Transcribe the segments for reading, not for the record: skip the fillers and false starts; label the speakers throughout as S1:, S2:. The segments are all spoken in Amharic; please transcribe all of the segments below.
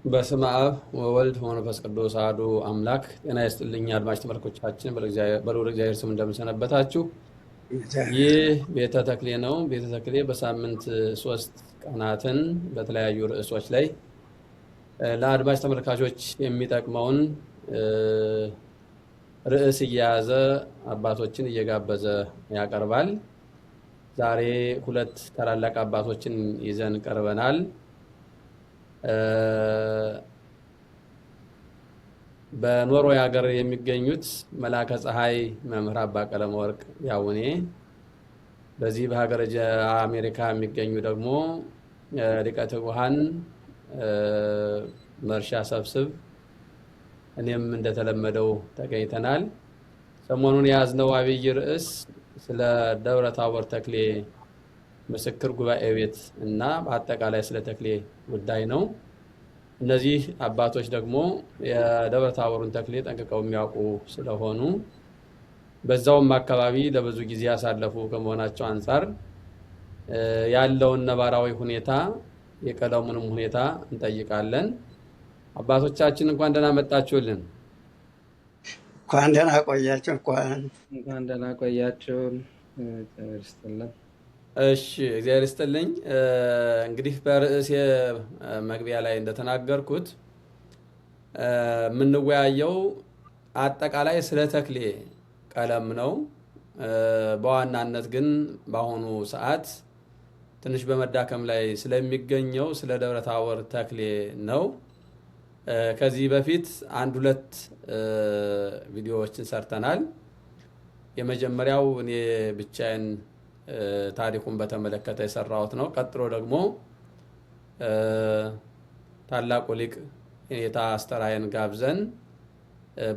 S1: በስመ አብ ወወልድ ወመንፈስ ቅዱስ አሐዱ አምላክ። ጤና ይስጥልኝ አድማጭ ተመልካቾቻችን፣ በልዑል እግዚአብሔር ስም እንደምንሰነበታችሁ። ይህ ቤተ ተክሌ ነው። ቤተ ተክሌ በሳምንት 3 ቀናትን በተለያዩ ርዕሶች ላይ ለአድማጭ ተመልካቾች የሚጠቅመውን ርዕስ እየያዘ አባቶችን እየጋበዘ ያቀርባል። ዛሬ 2 ታላላቅ አባቶችን ይዘን ቀርበናል። በኖርዌይ ሀገር የሚገኙት መላከ ፀሐይ መምህር አባ ቀለመወርቅ ያውኔ፣ በዚህ በሀገረ አሜሪካ የሚገኙ ደግሞ ሊቀ ትጉሃን መርሻ ሰብስብ፣ እኔም እንደተለመደው ተገኝተናል። ሰሞኑን የያዝነው አብይ ርዕስ ስለ ደብረ ታቦር ተክሌ ምስክር ጉባኤ ቤት እና በአጠቃላይ ስለ ተክሌ ጉዳይ ነው። እነዚህ አባቶች ደግሞ የደብረ ታቦርን ተክሌ ጠንቅቀው የሚያውቁ ስለሆኑ በዛውም አካባቢ ለብዙ ጊዜ ያሳለፉ ከመሆናቸው አንፃር ያለውን ነባራዊ ሁኔታ የቀለሙንም ሁኔታ እንጠይቃለን። አባቶቻችን እንኳን ደህና መጣችሁልን።
S2: እንኳን ደህና ቆያችሁ።
S3: እንኳን ደህና ቆያችሁ።
S1: እሺ፣ እግዚአብሔር ይስጥልኝ። እንግዲህ በርዕስ መግቢያ ላይ እንደተናገርኩት የምንወያየው አጠቃላይ ስለ ተክሌ ቀለም ነው። በዋናነት ግን በአሁኑ ሰዓት ትንሽ በመዳከም ላይ ስለሚገኘው ስለ ደብረ ታቦር ተክሌ ነው። ከዚህ በፊት 1-2 ቪዲዮዎችን ሰርተናል። የመጀመሪያው እኔ ብቻዬን ታሪኩን በተመለከተ የሰራሁት ነው። ቀጥሎ ደግሞ ታላቁ ሊቅ የኔታ አስተራየን ጋብዘን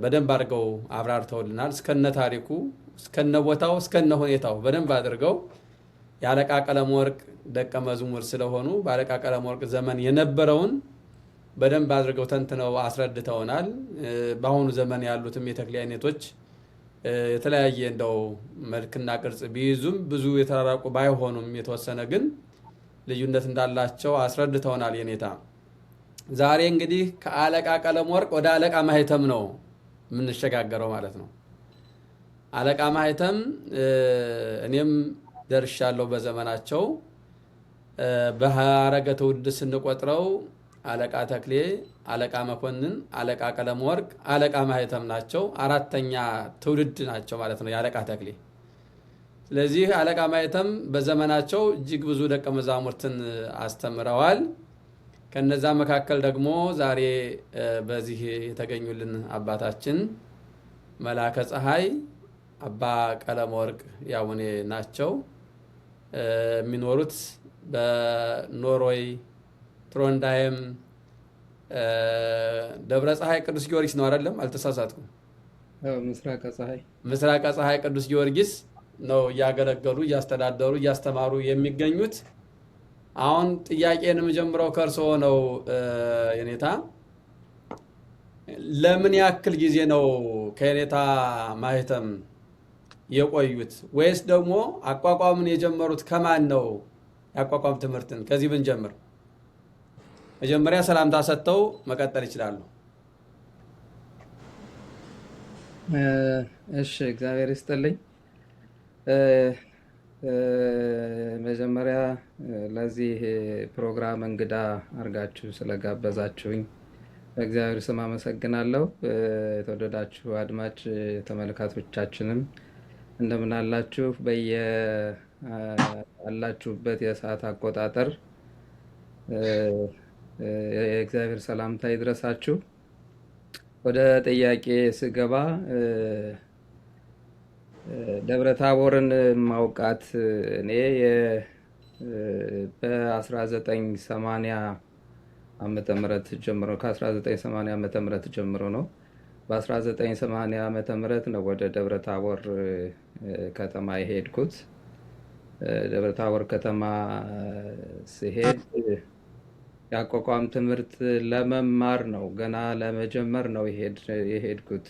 S1: በደንብ አድርገው አብራርተውልናል። እስከነ ታሪኩ፣ እስከነ ቦታው፣ እስከነ ሁኔታው በደንብ አድርገው የአለቃ ቀለመወርቅ ደቀ መዝሙር ስለሆኑ በአለቃ ቀለመወርቅ ዘመን የነበረውን በደንብ አድርገው ተንትነው አስረድተውናል። በአሁኑ ዘመን ያሉትም የተክሌ አይነቶች የተለያየ እንደው መልክና ቅርጽ ቢይዙም ብዙ የተራራቁ ባይሆኑም የተወሰነ ግን ልዩነት እንዳላቸው አስረድተውናል የኔታ። ዛሬ እንግዲህ ከአለቃ ቀለመወርቅ ወደ አለቃ ማህተም ነው የምንሸጋገረው ማለት ነው። አለቃ ማህተም እኔም ደርሻለሁ በዘመናቸው። በሐረገ ትውልድ ስንቆጥረው አለቃ ተክሌ፣ አለቃ መኮንን፣ አለቃ ቀለመወርቅ፣ አለቃ ማህተም ናቸው። 4ኛ ትውልድ ናቸው ማለት ነው የአለቃ ተክሌ። ስለዚህ አለቃ ማህተም በዘመናቸው እጅግ ብዙ ደቀ መዛሙርትን አስተምረዋል። ከነዛ መካከል ደግሞ ዛሬ በዚህ የተገኙልን አባታችን መላከ ፀሐይ አባ ቀለመወርቅ ያውኔ ናቸው። የሚኖሩት በኖርዌይ ትሮንዳይም ደብረ ፀሐይ ቅዱስ ጊዮርጊስ ነው አይደለም? አልተሳሳትኩም። ምስራቀ ፀሐይ ቅዱስ ጊዮርጊስ ነው እያገለገሉ እያስተዳደሩ እያስተማሩ የሚገኙት። አሁን ጥያቄን የምጀምረው ከእርስዎ ነው የኔታ። ለምን ያክል ጊዜ ነው ከየኔታ ማህተም የቆዩት? ወይስ ደግሞ አቋቋምን የጀመሩት ከማን ነው? ያቋቋም ትምህርትን ከዚህ ብንጀምር። መጀመሪያ ሰላምታ ሰጥተው መቀጠል ይችላሉ።
S3: እሺ፣ እግዚአብሔር ይስጥልኝ። መጀመሪያ ለዚህ ፕሮግራም እንግዳ አድርጋችሁ ስለጋበዛችሁኝ በእግዚአብሔር ስም አመሰግናለሁ። የተወደዳችሁ አድማጭ ተመልካቾቻችንም እንደምን አላችሁ? በየአላችሁበት የሰዓት አቆጣጠር የእግዚአብሔር ሰላምታ ይድረሳችሁ። ወደ ጥያቄ ስገባ ደብረ ታቦርን ማውቃት እኔ በ1980 ዓመተ ምህረት ጀምሮ ከ1980 ዓመተ ምህረት ጀምሮ ነው። በ1980 ዓመተ ምህረት ነው ወደ ደብረ ታቦር ከተማ የሄድኩት። ደብረ ታቦር ከተማ ሲሄድ የአቋቋም ትምህርት ለመማር ነው፣ ገና ለመጀመር ነው የሄድኩት።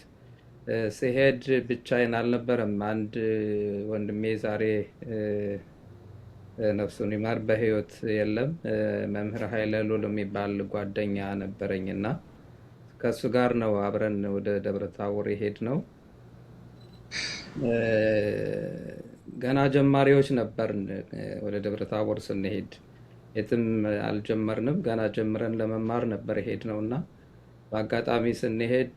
S3: ሲሄድ ብቻዬን አልነበረም። አንድ ወንድሜ ዛሬ ነፍሱን ይማር፣ በህይወት የለም። መምህር ኃይለ ሉል የሚባል ጓደኛ ነበረኝና ከእሱ ጋር ነው አብረን ወደ ደብረ ታቦር የሄድ ነው። ገና ጀማሪዎች ነበርን። ወደ ደብረ ታቦር ስንሄድ የትም አልጀመርንም። ገና ጀምረን ለመማር ነበር የሄድ ነው እና በአጋጣሚ ስንሄድ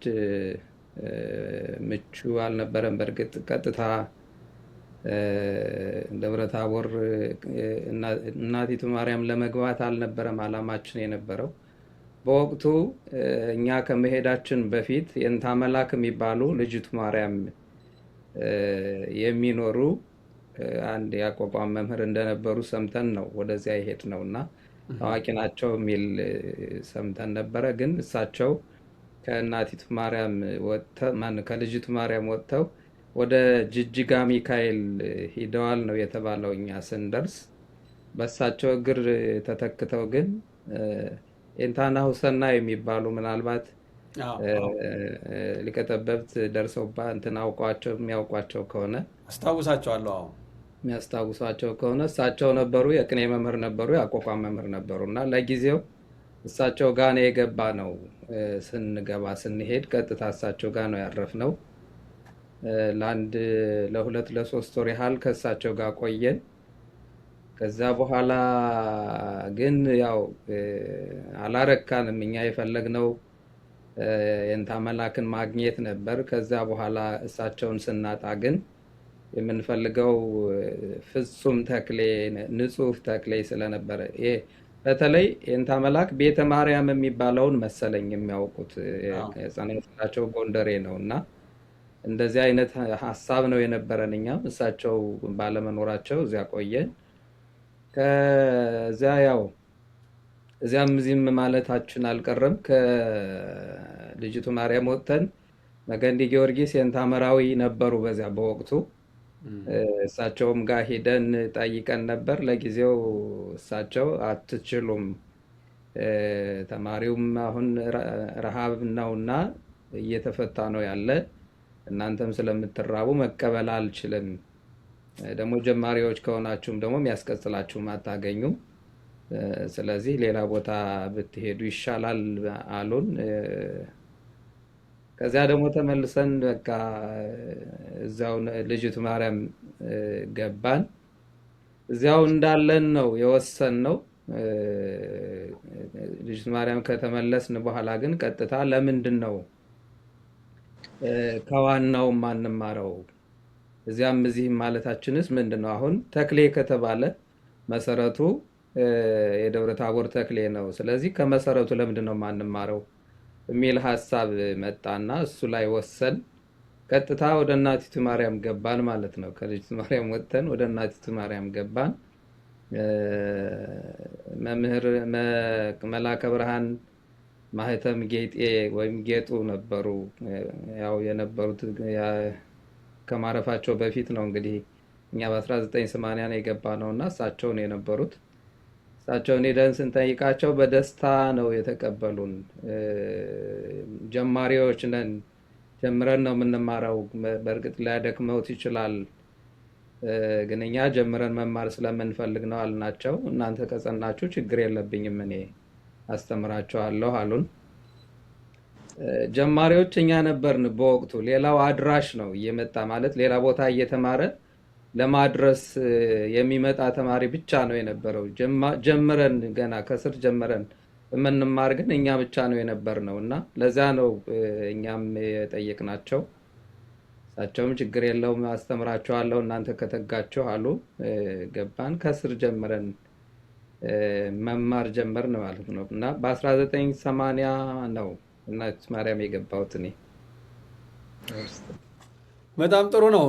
S3: ምቹ አልነበረም። በእርግጥ ቀጥታ ደብረ ታቦር እናቲቱ ማርያም ለመግባት አልነበረም አላማችን የነበረው። በወቅቱ እኛ ከመሄዳችን በፊት የእንታ መላክ የሚባሉ ልጅቱ ማርያም የሚኖሩ አንድ ያቋቋም መምህር እንደነበሩ ሰምተን ነው ወደዚያ ይሄድ ነው እና ታዋቂ ናቸው የሚል ሰምተን ነበረ። ግን እሳቸው ከእናቲቱ ማርያም ከልጅቱ ማርያም ወጥተው ወደ ጅጅጋ ሚካኤል ሂደዋል ነው የተባለው። እኛ ስንደርስ በእሳቸው እግር ተተክተው ግን ኤንታና ሁሰና የሚባሉ ምናልባት ሊቀጠበብት ደርሰውባ እንትን የሚያውቋቸው ከሆነ
S1: አስታውሳቸዋለሁ።
S3: የሚያስታውሷቸው ከሆነ እሳቸው ነበሩ። የቅኔ መምህር ነበሩ፣ የአቋቋም መምህር ነበሩ እና ለጊዜው እሳቸው ጋር ነው የገባ ነው። ስንሄድ ቀጥታ እሳቸው ጋር ነው ያረፍነው። ለአንድ ለሁለት ለሶስት ወር ያህል ከእሳቸው ጋር ቆየን። ከዛ በኋላ ግን ያው አላረካንም። እኛ የፈለግነው የእንታ መላክን ማግኘት ነበር። ከዛ በኋላ እሳቸውን ስናጣ ግን የምንፈልገው ፍጹም ተክሌ፣ ንጹህ ተክሌ ስለነበረ በተለይ የእንታ መላክ ቤተ ማርያም የሚባለውን መሰለኝ የሚያውቁት። የጸናቸው ጎንደሬ ነው እና እንደዚህ አይነት ሀሳብ ነው የነበረን። እኛም እሳቸው ባለመኖራቸው እዚያ ቆየን። ከዚያ ያው እዚያም እዚህም ማለታችን አልቀረም። ከልጅቱ ማርያም ወጥተን መገንዲ ጊዮርጊስ የእንታ መራዊ ነበሩ በዚያ በወቅቱ። እሳቸውም ጋር ሄደን ጠይቀን ነበር። ለጊዜው እሳቸው አትችሉም፣ ተማሪውም አሁን ረሃብ ነውና እየተፈታ ነው ያለ፣ እናንተም ስለምትራቡ መቀበል አልችልም፣ ደግሞ ጀማሪዎች ከሆናችሁም ደግሞ የሚያስቀጽላችሁም አታገኙም፣ ስለዚህ ሌላ ቦታ ብትሄዱ ይሻላል አሉን። ከዚያ ደግሞ ተመልሰን በቃ እዛው ልጅቱ ማርያም ገባን። እዚያው እንዳለን ነው የወሰንነው። ልጅቱ ማርያም ከተመለስን በኋላ ግን ቀጥታ ለምንድን ነው ከዋናው ማንማረው እዚያም እዚህም ማለታችንስ ምንድን ነው? አሁን ተክሌ ከተባለ መሰረቱ የደብረ ታቦር ተክሌ ነው። ስለዚህ ከመሰረቱ ለምንድን ነው ማንማረው የሚል ሀሳብ መጣና እሱ ላይ ወሰን ቀጥታ ወደ እናቲቱ ማርያም ገባን ማለት ነው። ከልጅቱ ማርያም ወጥተን ወደ እናቲቱ ማርያም ገባን። መምህር መላከ ብርሃን ማህተም ጌጤ ወይም ጌጡ ነበሩ። ያው የነበሩት ከማረፋቸው በፊት ነው እንግዲህ እኛ በ1980 ነው የገባ ነውና እሳቸውን የነበሩት። እሳቸውን ሄደን ስንጠይቃቸው በደስታ ነው የተቀበሉን። ጀማሪዎች ነን፣ ጀምረን ነው የምንማረው። በእርግጥ ሊያደክመውት ይችላል፣ ግን እኛ ጀምረን መማር ስለምንፈልግ ነው አልናቸው። እናንተ ከጸናችሁ ችግር የለብኝም፣ እኔ አስተምራችኋለሁ አሉን። ጀማሪዎች እኛ ነበርን በወቅቱ። ሌላው አድራሽ ነው እየመጣ ማለት ሌላ ቦታ እየተማረ ለማድረስ የሚመጣ ተማሪ ብቻ ነው የነበረው። ጀምረን ገና ከስር ጀምረን የምንማር ግን እኛ ብቻ ነው የነበርነው እና ለዛ ነው እኛም የጠየቅናቸው። እሳቸውም ችግር የለውም አስተምራችኋለሁ እናንተ ከተጋችሁ አሉ። ገባን። ከስር ጀምረን መማር ጀመርን ማለት ነው እና በ1980 ነው እናቲቱ ማርያም የገባሁት እኔ።
S1: በጣም ጥሩ ነው።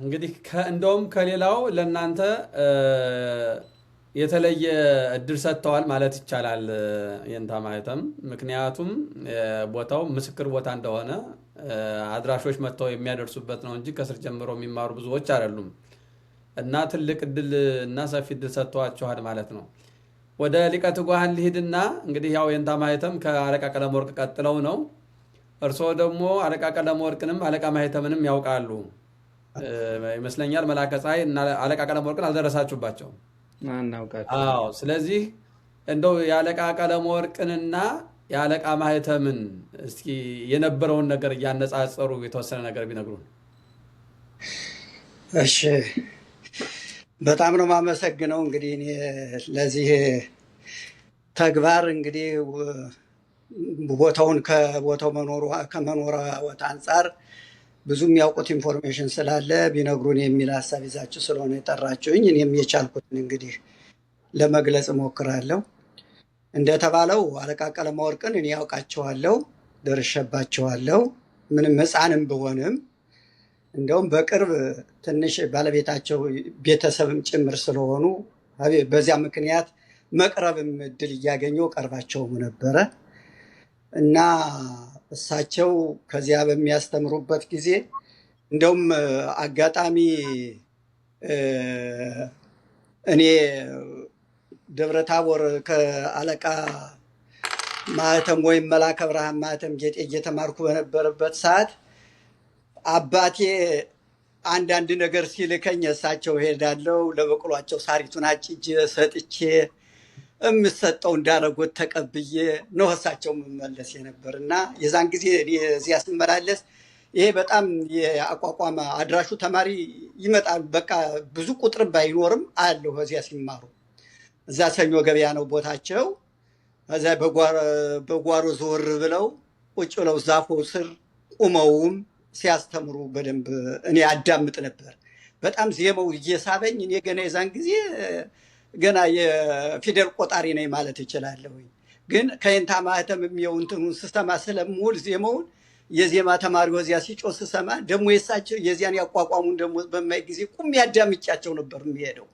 S1: እንግዲህ እንደውም ከሌላው ለእናንተ የተለየ እድል ሰጥተዋል ማለት ይቻላል የእንታ ማህተም። ምክንያቱም ቦታው ምስክር ቦታ እንደሆነ አድራሾች መጥተው የሚያደርሱበት ነው እንጂ ከስር ጀምሮ የሚማሩ ብዙዎች አይደሉም እና ትልቅ እድል እና ሰፊ እድል ሰጥተዋችኋል ማለት ነው። ወደ ሊቀ ትጉሃን ልሂድና እንግዲህ ያው የእንታ ማህተም ከአለቃ ቀለመወርቅ ቀጥለው ነው። እርስዎ ደግሞ አለቃ ቀለመወርቅንም አለቃ ማህተምንም ያውቃሉ። ይመስለኛል መላከ ፀሐይ እና አለቃ ቀለመወርቅን አልደረሳችሁባቸውም።
S3: አናውቃቸው።
S1: አዎ። ስለዚህ እንደው የአለቃ ቀለመወርቅንና የአለቃ ማህተምን እስኪ የነበረውን ነገር እያነጻጸሩ የተወሰነ ነገር ቢነግሩን።
S2: እሺ፣ በጣም ነው የማመሰግነው። እንግዲህ እኔ ለዚህ ተግባር እንግዲህ ቦታውን ከመኖሯ አንጻር ብዙ የሚያውቁት ኢንፎርሜሽን ስላለ ቢነግሩን የሚል ሀሳብ ይዛችሁ ስለሆነ የጠራችሁኝ እኔም የቻልኩትን እንግዲህ ለመግለጽ እሞክራለሁ። እንደተባለው አለቃ ቀለመወርቅን እኔ ያውቃቸዋለሁ፣ ደርሼባቸዋለሁ። ምንም ሕፃንም ብሆንም እንደውም በቅርብ ትንሽ ባለቤታቸው ቤተሰብም ጭምር ስለሆኑ በዚያ ምክንያት መቅረብም እድል እያገኘው ቀርባቸውም ነበረ እና እሳቸው ከዚያ በሚያስተምሩበት ጊዜ እንደውም አጋጣሚ እኔ ደብረ ታቦር ከአለቃ ማህተም ወይም መላከ ብርሃን ማህተም ጌጤ እየተማርኩ በነበረበት ሰዓት አባቴ አንዳንድ ነገር ሲልከኝ እሳቸው ሄዳለው ለበቅሏቸው ሳሪቱን አጭጄ ሰጥቼ የምሰጠው እንዳረጎት ተቀብዬ ነው እሳቸው የምመለስ የነበር እና የዛን ጊዜ እዚያ ስመላለስ ይሄ በጣም የአቋቋም አድራሹ ተማሪ ይመጣል። በቃ ብዙ ቁጥር ባይኖርም አለው እዚያ ሲማሩ። እዛ ሰኞ ገበያ ነው ቦታቸው። እዛ በጓሮ ዞር ብለው ቁጭ ብለው ዛፎ ስር ቁመውም ሲያስተምሩ በደንብ እኔ አዳምጥ ነበር። በጣም ዜማው እየሳበኝ እኔ ገና የዛን ጊዜ ገና የፊደል ቆጣሪ ነኝ ማለት እችላለሁ። ግን ከየንታ ማህተም የሚየውንትኑን ስሰማ ስለምውል ዜማውን የዜማ ተማሪ ወዚያ ሲጮህ ስሰማ ደግሞ የሳቸው የዚያን ያቋቋሙን ደግሞ በማይ ጊዜ ቁም ያዳምጫቸው ነበር የሚሄደው።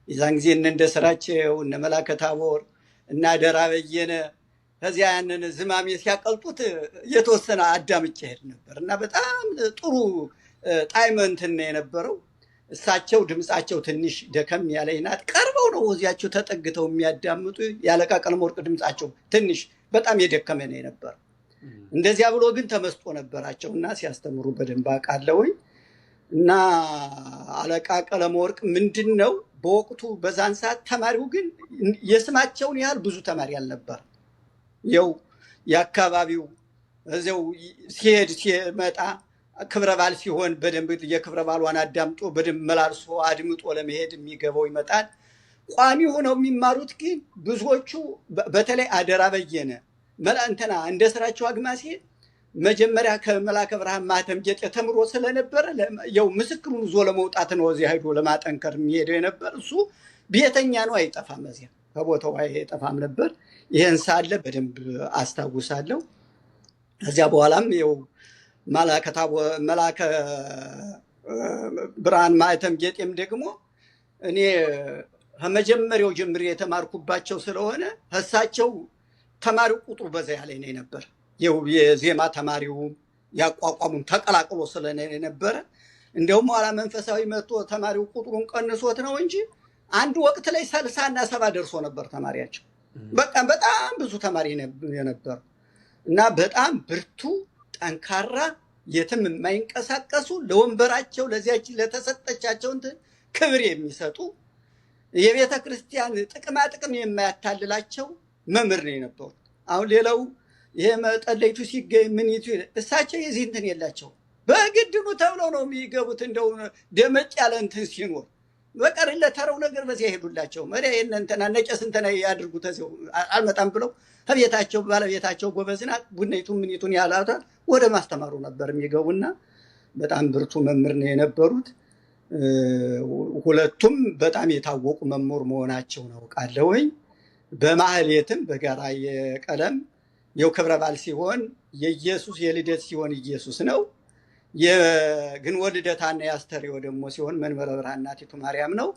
S2: የዛን ጊዜ እንደ ስራቸው እነ መላከ ታቦር እና ደራ በየነ ከዚያ ያንን ዝማሜ ሲያቀልጡት የተወሰነ አዳምጬ ሄድ ነበር እና በጣም ጥሩ ጣዕመ እንትን ነው የነበረው። እሳቸው ድምፃቸው ትንሽ ደከም ያለኝ ናት። ቀርበው ነው ወዚያቸው ተጠግተው የሚያዳምጡ። የአለቃ ቀለመወርቅ ድምፃቸው ትንሽ በጣም የደከመ ነው የነበረው። እንደዚያ ብሎ ግን ተመስጦ ነበራቸው እና ሲያስተምሩ በደንብ አውቃለሁኝ። እና አለቃ ቀለመወርቅ ምንድን ነው በወቅቱ በዛን ሰዓት ተማሪው ግን የስማቸውን ያህል ብዙ ተማሪ አልነበር። ያው የአካባቢው እዚያው ሲሄድ ሲመጣ ክብረ በዓል ሲሆን በደንብ የክብረ በዓሏን አዳምጦ በደንብ መላልሶ አድምጦ ለመሄድ የሚገባው ይመጣል። ቋሚ ሆነው የሚማሩት ግን ብዙዎቹ በተለይ አደራ በየነ እንትና እንደ ስራቸው አግማሴ መጀመሪያ ከመላከ ብርሃን ማህተም ጌጤ ተምሮ ስለነበረ ያው ምስክሩን ዞ ለመውጣት ነው እዚያ ሄዶ ለማጠንከር የሚሄደው የነበር። እሱ ቤተኛ ነው፣ አይጠፋም፣ እዚያ ከቦታው አይጠፋም ነበር። ይህን ሳለ በደንብ አስታውሳለሁ። ከዚያ በኋላም ያው መላከ ብርሃን ማህተም ጌጤም ደግሞ እኔ ከመጀመሪያው ጀምሬ የተማርኩባቸው ስለሆነ እሳቸው ተማሪው ቁጥሩ በዛ ያለ ነው ነበር። የዜማ ተማሪው ያቋቋሙን ተቀላቅሎ ስለነበረ እንደውም ኋላ መንፈሳዊ መጥቶ ተማሪው ቁጥሩን ቀንሶት ነው እንጂ አንድ ወቅት ላይ 60 እና 70 ደርሶ ነበር ተማሪያቸው። በቃ በጣም ብዙ ተማሪ ነበር እና በጣም ብርቱ ጠንካራ፣ የትም የማይንቀሳቀሱ ለወንበራቸው ለዚያች ለተሰጠቻቸው ክብር የሚሰጡ የቤተ ክርስቲያን ጥቅማ ጥቅም የማያታልላቸው መምህር ነው የነበሩ። አሁን ሌላው ይሄ መጠለይቱ ሲገኝ ምን እሳቸው የዚህ እንትን የላቸው። በግድኑ ተብለው ነው የሚገቡት። እንደው ደመጭ ያለ እንትን ሲኖር በቀር ለተረው ነገር በዚያ ይሄዱላቸው። መሪያ የእነንተና ነጨስ እንተና ያድርጉት እዚያው አልመጣም ብለው ከቤታቸው ባለቤታቸው ጎበዝና ቡነይቱን ምኒቱን ያላታል ወደ ማስተማሩ ነበር የሚገቡና በጣም ብርቱ መምህር ነው የነበሩት። ሁለቱም በጣም የታወቁ መምህር መሆናቸው ነው ቃለውኝ። በማህሌትም በጋራ የቀለም የው ክብረ በዓል ሲሆን የኢየሱስ የልደት ሲሆን ኢየሱስ ነው። የግንቦት ልደታና የአስተርእዮ ደግሞ ሲሆን መንበረ ብርሃን እናቲቱ ማርያም ነው።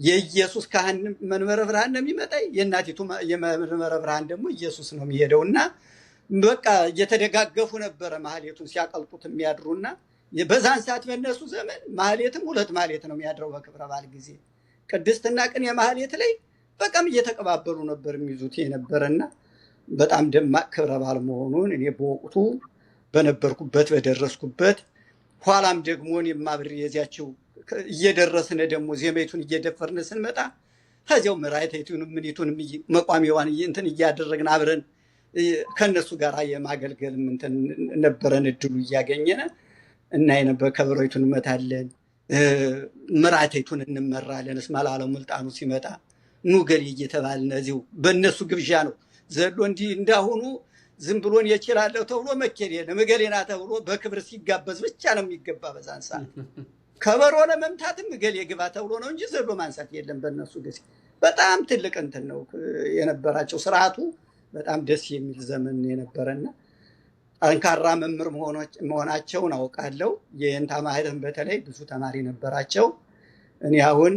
S2: የኢየሱስ ካህን መንበረ ብርሃን ነው የሚመጣ፣ የእናቲቱ የመንበረ ብርሃን ደግሞ ኢየሱስ ነው የሚሄደውና በቃ እየተደጋገፉ ነበረ ማህሌቱን ሲያቀልጡት የሚያድሩና በዛን ሰዓት በእነሱ ዘመን ማህሌትም 2 ማህሌት ነው የሚያድረው በክብረ በዓል ጊዜ። ቅድስትና ቅኔ ማህሌት ላይ በቃም እየተቀባበሉ ነበር የሚይዙት የነበረና በጣም ደማቅ ክብረ በዓል መሆኑን እኔ በወቅቱ በነበርኩበት በደረስኩበት ኋላም ደግሞ እኔም አብሬ የዚያችው እየደረስን ደግሞ ዜማይቱን እየደፈርን ስንመጣ ከዚያው ምራይቱንም ምኒቱንም መቋሚዋን እንትን እያደረግን አብረን ከነሱ ጋር የማገልገልም እንትን ነበረን እድሉ እያገኘን እና የነበር ከበሮይቱን እንመታለን፣ ምራቴቱን እንመራለን። እስማላለም ሙልጣኑ ሲመጣ ኑገል እየተባልን እዚሁ በእነሱ ግብዣ ነው ዘሎ እንዲህ እንዳሁኑ ዝም ብሎን የችላለሁ ተብሎ መኬድ የለም። እገሌና ተብሎ በክብር ሲጋበዝ ብቻ ነው የሚገባ። በዛን ሰዓት ከበሮ ለመምታትም እገሌ ግባ ተብሎ ነው እንጂ ዘሎ ማንሳት የለም። በእነሱ ጊዜ በጣም ትልቅ እንትን ነው የነበራቸው። ስርዓቱ በጣም ደስ የሚል ዘመን የነበረና ጠንካራ መምህር መሆናቸውን አውቃለሁ። የእንታ ማህተም በተለይ ብዙ ተማሪ ነበራቸው። እኔ አሁን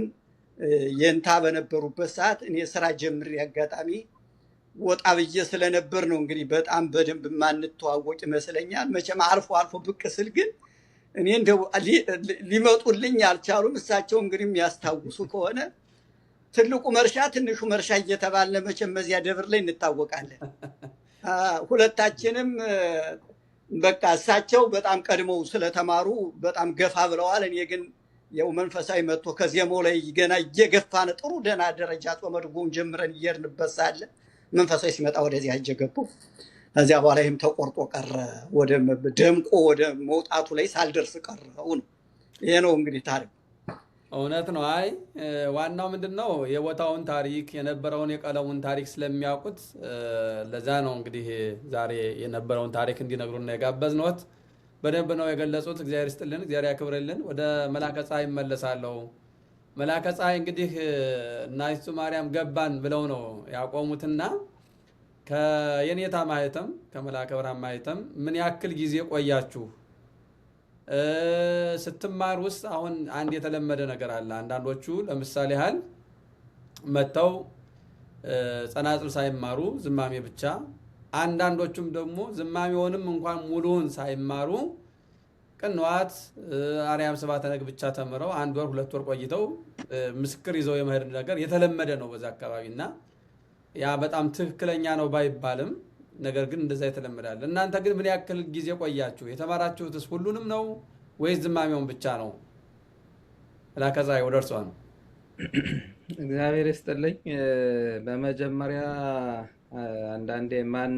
S2: የእንታ በነበሩበት ሰዓት እኔ ስራ ጀምሬ አጋጣሚ ወጣ ብዬ ስለነበር ነው እንግዲህ በጣም በደንብ ማንተዋወቅ ይመስለኛል። መቼም አልፎ አልፎ ብቅ ስል ግን እኔ እንደው ሊመጡልኝ አልቻሉም። እሳቸው እንግዲህ የሚያስታውሱ ከሆነ ትልቁ መርሻ ትንሹ መርሻ እየተባለ መቼም በዚያ ደብር ላይ እንታወቃለን። ሁለታችንም በቃ እሳቸው በጣም ቀድመው ስለተማሩ በጣም ገፋ ብለዋል። እኔ ግን ያው መንፈሳዊ መጥቶ ከዜማው ላይ ገና እየገፋን ጥሩ ደህና ደረጃ ጾመ ድጓውን ጀምረን እየሄድንበት ሳለ መንፈሳዊ ሲመጣ ወደዚያ ገቡ። ከዚያ በኋላ ይህም ተቆርጦ ቀረ። ወደ ደምቆ ወደ መውጣቱ ላይ ሳልደርስ ቀረው ነው። ይሄ ነው እንግዲህ ታሪክ።
S1: እውነት ነው። አይ ዋናው ምንድን ነው የቦታውን ታሪክ የነበረውን የቀለሙን ታሪክ ስለሚያውቁት ለዛ ነው እንግዲህ ዛሬ የነበረውን ታሪክ እንዲነግሩና የጋበዝነዎት። በደንብ ነው የገለጹት። እግዚአብሔር ይስጥልን፣ እግዚአብሔር ያክብርልን። ወደ መላከ ፀሐይ እመለሳለሁ። መላከ ፀሐይ እንግዲህ እናይቱ ማርያም ገባን ብለው ነው ያቆሙትና ከየኔታ ማህተም ከመላከ ብርሃን ማህተም ምን ያክል ጊዜ ቆያችሁ? ስትማር ውስጥ አሁን አንድ የተለመደ ነገር አለ። አንዳንዶቹ ለምሳሌ ያህል መጥተው ጸናጽል ሳይማሩ ዝማሜ ብቻ፣ አንዳንዶቹም ደግሞ ዝማሜውንም እንኳን ሙሉውን ሳይማሩ ቅንዋት አርያም ስብሐተ ነግህ ብቻ ተምረው 1 ወር 2 ወር ቆይተው ምስክር ይዘው የመሄድ ነገር የተለመደ ነው በዛ አካባቢና ያ በጣም ትክክለኛ ነው ባይባልም ነገር ግን እንደዛ የተለመዳል። እናንተ ግን ምን ያክል ጊዜ ቆያችሁ? የተማራችሁትስ ሁሉንም ነው ወይስ ዝማሜውን ብቻ ነው? መላከ ፀሐይ ወደ እርሷ ነው።
S3: እግዚአብሔር ይስጥልኝ። በመጀመሪያ አንዳንዴ ማን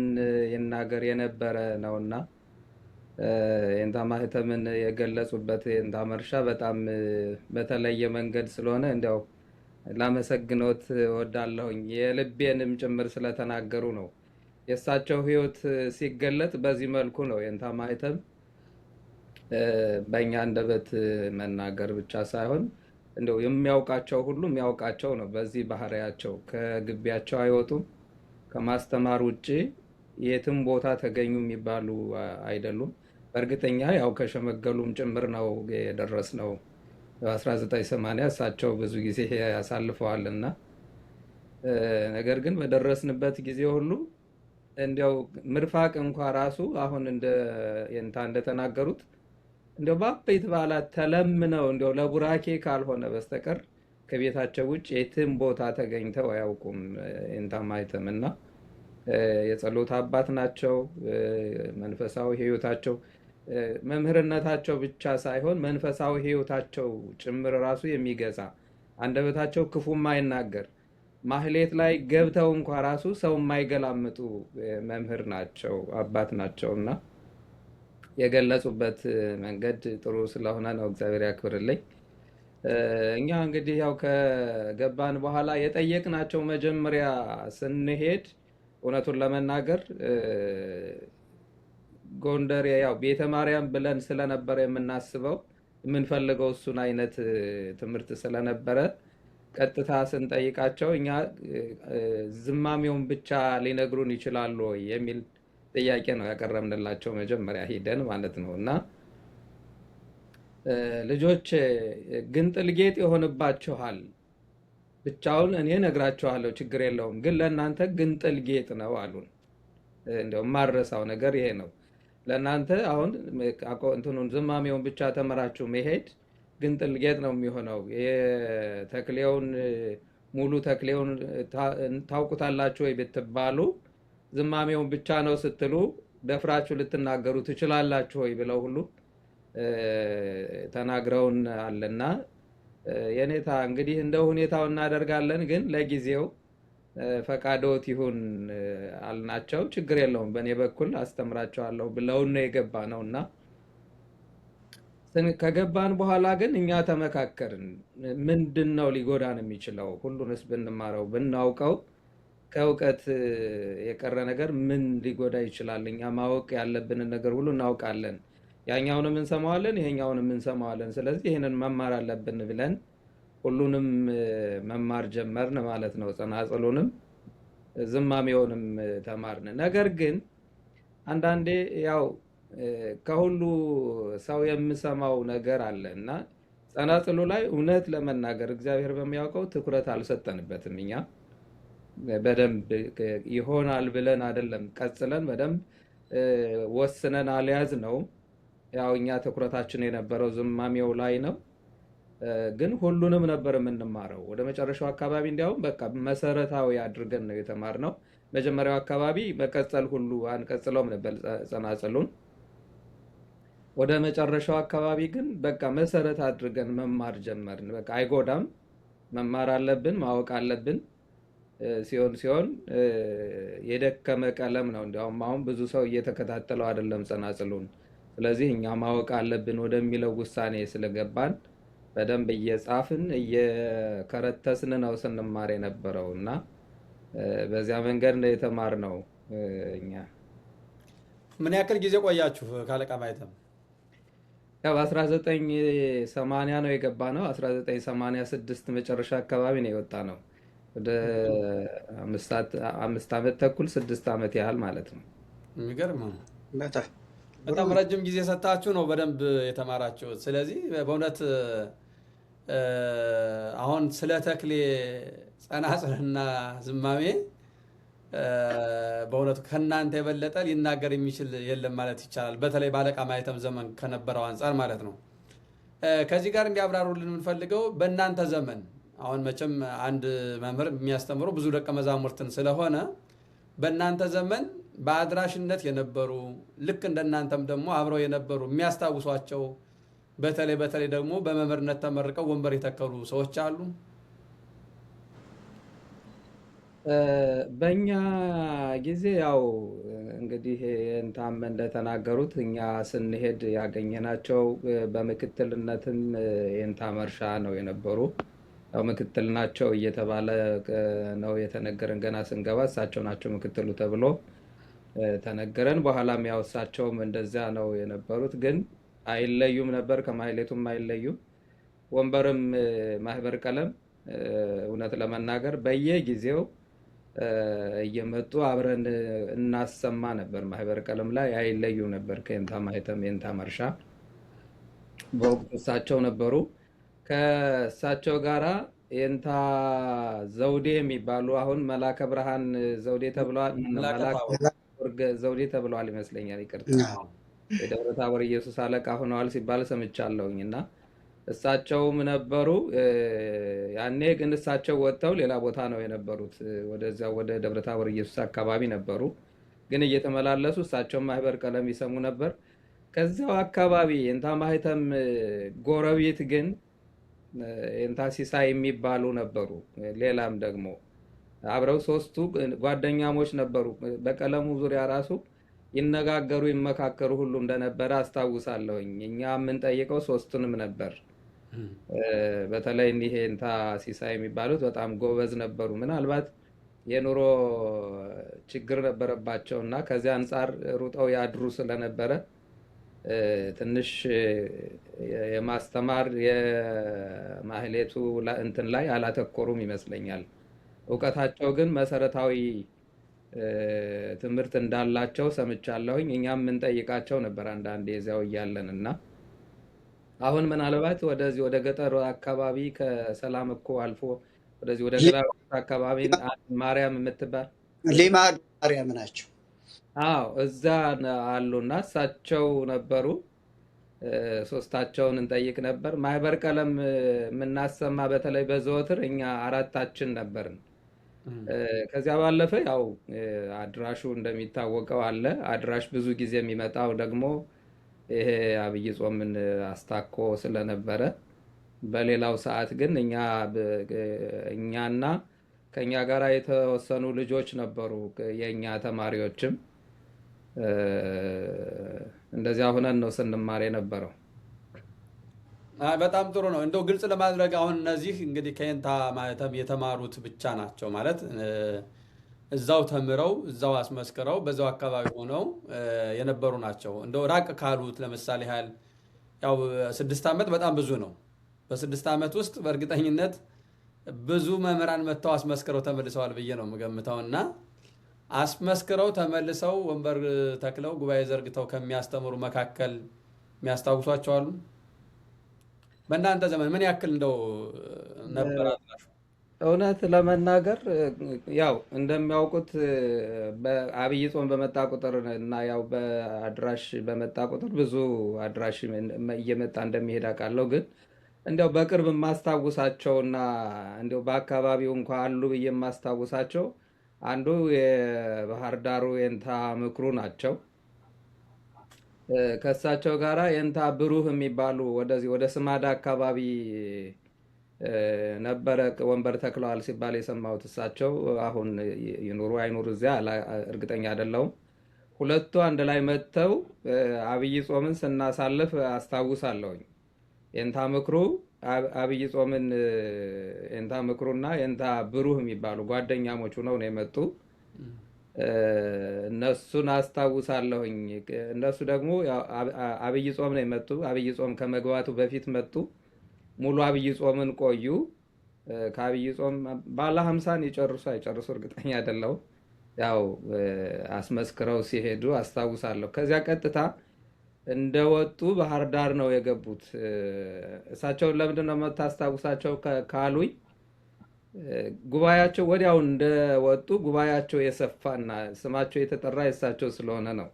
S3: ይናገር የነበረ ነውና የእንታ ማህተምን የገለጹበት የእንታ መርሻ በጣም በተለየ መንገድ ስለሆነ እንዲያው ላመሰግኖት እወዳለሁኝ። የልቤንም ጭምር ስለተናገሩ ነው። የእሳቸው ህይወት ሲገለጥ በዚህ መልኩ ነው። የእንታ ማህተም በእኛ አንደበት መናገር ብቻ ሳይሆን እንደው የሚያውቃቸው ሁሉ የሚያውቃቸው ነው። በዚህ ባህሪያቸው ከግቢያቸው አይወጡም። ከማስተማር ውጭ የትም ቦታ ተገኙ የሚባሉ አይደሉም። በእርግጠኛ ያው ከሸመገሉም ጭምር ነው የደረስነው። በ1980 እሳቸው ብዙ ጊዜ ያሳልፈዋልና ነገር ግን በደረስንበት ጊዜ ሁሉ እንዲያው ምርፋቅ እንኳ ራሱ አሁን የእንታ እንደተናገሩት እንዲያው በአበይት በዓላት ተለምነው እንዲያው ለቡራኬ ካልሆነ በስተቀር ከቤታቸው ውጭ የትም ቦታ ተገኝተው አያውቁም። የእንታ ማህተምና የጸሎት አባት ናቸው። መንፈሳዊ ህይወታቸው መምህርነታቸው ብቻ ሳይሆን መንፈሳዊ ህይወታቸው ጭምር ራሱ የሚገዛ አንደበታቸው ክፉ የማይናገር ማህሌት ላይ ገብተው እንኳ ራሱ ሰው የማይገላምጡ መምህር ናቸው፣ አባት ናቸውና የገለጹበት መንገድ ጥሩ ስለሆነ ነው። እግዚአብሔር ያክብርልኝ። እኛ እንግዲህ ያው ከገባን በኋላ የጠየቅናቸው መጀመሪያ ስንሄድ እውነቱን ለመናገር ጎንደር ያው ቤተ ማርያም ብለን ስለነበረ የምናስበው የምንፈልገው እሱን አይነት ትምህርት ስለነበረ ቀጥታ ስንጠይቃቸው እኛ ዝማሜውን ብቻ ሊነግሩን ይችላሉ ወይ የሚል ጥያቄ ነው ያቀረብንላቸው መጀመሪያ ሄደን ማለት ነው። እና ልጆች ግንጥል ጌጥ ይሆንባችኋል፣ ብቻውን እኔ ነግራችኋለሁ ችግር የለውም፣ ግን ለእናንተ ግንጥል ጌጥ ነው አሉን። እንደው ማረሳው ነገር ይሄ ነው። ለእናንተ አሁን እንትኑን ዝማሜውን ብቻ ተመራችሁ መሄድ ግንጥል ጌጥ ነው የሚሆነው። የተክሌውን ሙሉ ተክሌውን ታውቁታላችሁ ወይ ብትባሉ ዝማሜውን ብቻ ነው ስትሉ ደፍራችሁ ልትናገሩ ትችላላችሁ ወይ ብለው ሁሉ ተናግረውን አለና የኔታ እንግዲህ እንደ ሁኔታው እናደርጋለን፣ ግን ለጊዜው ፈቃዶት ይሁን አልናቸው። ችግር የለውም በእኔ በኩል አስተምራቸዋለሁ ብለውን ነው የገባ ነው እና ከገባን በኋላ ግን እኛ ተመካከርን። ምንድን ነው ሊጎዳን የሚችለው? ሁሉንስ ብንማረው ብናውቀው ከእውቀት የቀረ ነገር ምን ሊጎዳ ይችላል? እኛ ማወቅ ያለብንን ነገር ሁሉ እናውቃለን። ያኛውንም እንሰማዋለን፣ ይሄኛውንም እንሰማዋለን። ስለዚህ ይህንን መማር አለብን ብለን ሁሉንም መማር ጀመርን ማለት ነው። ጸናጽሉንም ዝማሜውንም ተማርን። ነገር ግን አንዳንዴ ያው ከሁሉ ሰው የምሰማው ነገር አለ እና ጸናጽሉ ላይ እውነት ለመናገር እግዚአብሔር በሚያውቀው ትኩረት አልሰጠንበትም። እኛ በደንብ ይሆናል ብለን አይደለም ቀጽለን በደንብ ወስነን አልያዝ ነው። ያው እኛ ትኩረታችን የነበረው ዝማሜው ላይ ነው። ግን ሁሉንም ነበር የምንማረው። ወደ መጨረሻው አካባቢ እንዲያውም በቃ መሰረታዊ አድርገን ነው የተማርነው። መጀመሪያው አካባቢ መቀጸል ሁሉ አንቀጽለውም ነበር ጸናጽሉን። ወደ መጨረሻው አካባቢ ግን በቃ መሰረት አድርገን መማር ጀመርን። በቃ አይጎዳም፣ መማር አለብን፣ ማወቅ አለብን። ሲሆን የደከመ ቀለም ነው። እንዲያውም አሁን ብዙ ሰው እየተከታተለው አይደለም ጸናጽሉን። ስለዚህ እኛ ማወቅ አለብን ወደሚለው ውሳኔ ስለገባን በደንብ እየጻፍን እየከረተስን ነው ስንማር የነበረው እና በዚያ መንገድ ነው የተማርነው። እኛ
S1: ምን ያክል ጊዜ ቆያችሁ ከአለቃ ማህተም?
S3: ያው በ1980 ነው የገባ ነው። 1986 መጨረሻ አካባቢ ነው የወጣ ነው። ወደ 5 ዓመት ተኩል 6 ዓመት ያህል ማለት ነው።
S1: የሚገርም ነው።
S2: በጣም
S1: በጣም ረጅም ጊዜ ሰጣችሁ ነው በደንብ የተማራችሁት። ስለዚህ በእውነት አሁን ስለ ተክሌ ጸናጽልና ዝማሜ በእውነቱ ከእናንተ የበለጠ ሊናገር የሚችል የለም ማለት ይቻላል። በተለይ በአለቃ ማህተም ዘመን ከነበረው አንጻር ማለት ነው። ከዚህ ጋር እንዲያብራሩልን የምንፈልገው በእናንተ ዘመን አሁን መቼም አንድ መምህር የሚያስተምሩ ብዙ ደቀ መዛሙርትን ስለሆነ በእናንተ ዘመን በአድራሽነት የነበሩ ልክ እንደናንተም ደግሞ አብረው የነበሩ የሚያስታውሷቸው በተለይ ደግሞ በመምህርነት ተመርቀው ወንበር የተከሉ ሰዎች አሉ?
S3: በእኛ ጊዜ ያው እንግዲህ እንታም እንደተናገሩት እኛ ስንሄድ ያገኘናቸው በምክትልነትም የእንታ መርሻ ነው የነበሩ። ያው ምክትል ናቸው እየተባለ ነው የተነገረን። ገና ስንገባ እሳቸው ናቸው ምክትሉ ተብሎ ተነገረን። በኋላም ያው እሳቸውም እንደዚያ ነው የነበሩት። ግን አይለዩም ነበር፣ ከማህሌቱም አይለዩም። ወንበርም ማህበር ቀለም እውነት ለመናገር በየጊዜው እየመጡ አብረን እናሰማ ነበር። ማህበር ቀለም ላይ አይለዩም ነበር ከእንታ ማህተም የእንታ መርሻ። በወቅቱ እሳቸው ነበሩ። ከእሳቸው ጋራ የእንታ ዘውዴ የሚባሉ አሁን መላከ ብርሃን ዘውዴ ተብለዋል፣ ዘውዴ ተብለዋል ይመስለኛል፣ ይቅርታ። የደብረ ታቦር ኢየሱስ አለቃ ሆነዋል ሲባል ሰምቻለሁኝ እና እሳቸውም ነበሩ። ያኔ ግን እሳቸው ወጥተው ሌላ ቦታ ነው የነበሩት። ወደዚያ ወደ ደብረ ታቦር ኢየሱስ አካባቢ ነበሩ። ግን እየተመላለሱ እሳቸውም ማህበር ቀለም ይሰሙ ነበር። ከዚያው አካባቢ የእንታ ማህተም ጎረቤት ግን የእንታ ሲሳይ የሚባሉ ነበሩ። ሌላም ደግሞ አብረው ሶስቱ ጓደኛሞች ነበሩ። በቀለሙ ዙሪያ ራሱ ይነጋገሩ ይመካከሩ ሁሉ እንደነበረ አስታውሳለሁኝ። እኛ የምንጠይቀው ሶስቱንም ነበር። በተለይ እኒህ የእንታ ሲሳይ የሚባሉት በጣም ጎበዝ ነበሩ። ምናልባት የኑሮ ችግር ነበረባቸው እና ከዚያ አንጻር ሩጠው ያድሩ ስለነበረ ትንሽ የማስተማር የማህሌቱ እንትን ላይ አላተኮሩም ይመስለኛል። እውቀታቸው ግን መሰረታዊ ትምህርት እንዳላቸው ሰምቻለሁኝ። እኛም የምንጠይቃቸው ነበር አንዳንዴ እዚያው እያለን እና አሁን ምናልባት ወደዚህ ወደ ገጠሩ አካባቢ ከሰላም እኮ አልፎ ወደዚህ ወደ ገጠሩ አካባቢ ማርያም የምትባል
S2: ሊማዱ ማርያም ናቸው።
S3: አዎ እዛ አሉና እሳቸው ነበሩ። ሶስታቸውን እንጠይቅ ነበር። ማህበር ቀለም የምናሰማ በተለይ በዘወትር እኛ አራታችን ነበርን። ከዚያ ባለፈ ያው አድራሹ እንደሚታወቀው አለ። አድራሽ ብዙ ጊዜ የሚመጣው ደግሞ ይሄ አብይ ጾምን አስታኮ ስለነበረ በሌላው ሰዓት ግን እኛና ከኛ ጋር የተወሰኑ ልጆች ነበሩ የኛ ተማሪዎችም እንደዚያ ሆነን ነው ስንማር የነበረው።
S1: በጣም ጥሩ ነው። እንደው ግልጽ ለማድረግ አሁን እነዚህ እንግዲህ ከየንታ ማህተም የተማሩት ብቻ ናቸው ማለት እዛው ተምረው እዛው አስመስክረው በዛው አካባቢ ሆነው የነበሩ ናቸው። እንደው ራቅ ካሉት ለምሳሌ ያህል ያው 6 ዓመት በጣም ብዙ ነው። በ6 ዓመት ውስጥ በእርግጠኝነት ብዙ መምህራን መጥተው አስመስክረው ተመልሰዋል ብዬ ነው የምገምተው። እና አስመስክረው ተመልሰው ወንበር ተክለው ጉባኤ ዘርግተው ከሚያስተምሩ መካከል የሚያስታውሷቸው አሉ? በእናንተ ዘመን ምን ያክል እንደው ነበር አድራሹ?
S3: እውነት ለመናገር ያው እንደሚያውቁት በአብይ ጾም በመጣ ቁጥር እና ያው በአድራሽ በመጣ ቁጥር ብዙ አድራሽ እየመጣ እንደሚሄድ አውቃለሁ። ግን እንዲያው በቅርብ የማስታውሳቸውና እንዲያው በአካባቢው እንኳ አሉ ብዬ የማስታውሳቸው አንዱ የባህር ዳሩ የንታ ምክሩ ናቸው። ከእሳቸው ጋራ የንታ ብሩህ የሚባሉ ወደዚህ ወደ ስማዳ አካባቢ ነበረ ወንበር ተክለዋል ሲባል የሰማሁት። እሳቸው አሁን ይኑሩ አይኑሩ እዚያ እርግጠኛ አይደለሁም። ሁለቱ አንድ ላይ መጥተው አብይ ጾምን ስናሳልፍ አስታውሳለሁኝ። የንታ ምክሩ አብይ ጾምን የንታ ምክሩና የንታ ብሩህ የሚባሉ ጓደኛሞች ሆነው ነው የመጡ። እነሱን አስታውሳለሁኝ። እነሱ ደግሞ አብይ ጾም ነው የመጡ። አብይ ጾም ከመግባቱ በፊት መጡ። ሙሉ አብይ ጾምን ቆዩ። ከአብይ ጾም ባለ 50 ይጨርሱ አይጨርሱ እርግጠኛ አይደለሁም። ያው አስመስክረው ሲሄዱ አስታውሳለሁ። ከዚያ ቀጥታ እንደወጡ ባህር ዳር ነው የገቡት። እሳቸውን ለምንድን ነው የምታስታውሳቸው ካሉኝ ጉባኤያቸው ወዲያው እንደወጡ ጉባኤያቸው የሰፋና ስማቸው የተጠራ የእሳቸው ስለሆነ ነው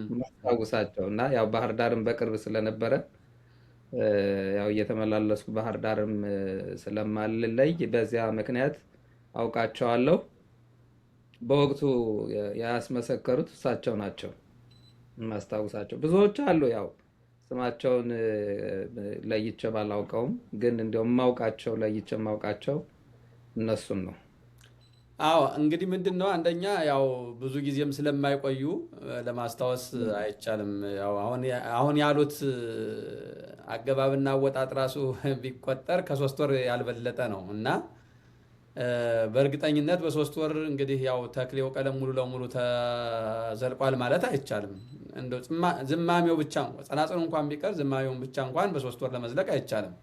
S3: የማስታውሳቸው። እና ያው ባህር ዳርም በቅርብ ስለነበረ ያው እየተመላለስኩ ባህር ዳርም ስለማልለይ በዚያ ምክንያት አውቃቸዋለሁ። በወቅቱ ያስመሰከሩት እሳቸው ናቸው የማስታውሳቸው። ብዙዎች አሉ ያው ስማቸውን ለይቼ ባላውቀውም ግን እንደው የማውቃቸው ለይቼ የማውቃቸው እነሱን ነው።
S1: አዎ እንግዲህ ምንድን ነው አንደኛ ያው ብዙ ጊዜም ስለማይቆዩ ለማስታወስ አይቻልም። ያው አሁን ያሉት አገባብና አወጣጥ ራሱ ቢቆጠር ከ3 ወር ያልበለጠ ነው እና በእርግጠኝነት በ3 ወር እንግዲህ ያው ተክሌው ቀለም ሙሉ ለሙሉ ተዘልቋል ማለት አይቻልም። እንደው ዝማሜው ብቻ ጸናጽኑ እንኳን ቢቀር ዝማሜውን ብቻ እንኳን በ3 ወር ለመዝለቅ አይቻልም።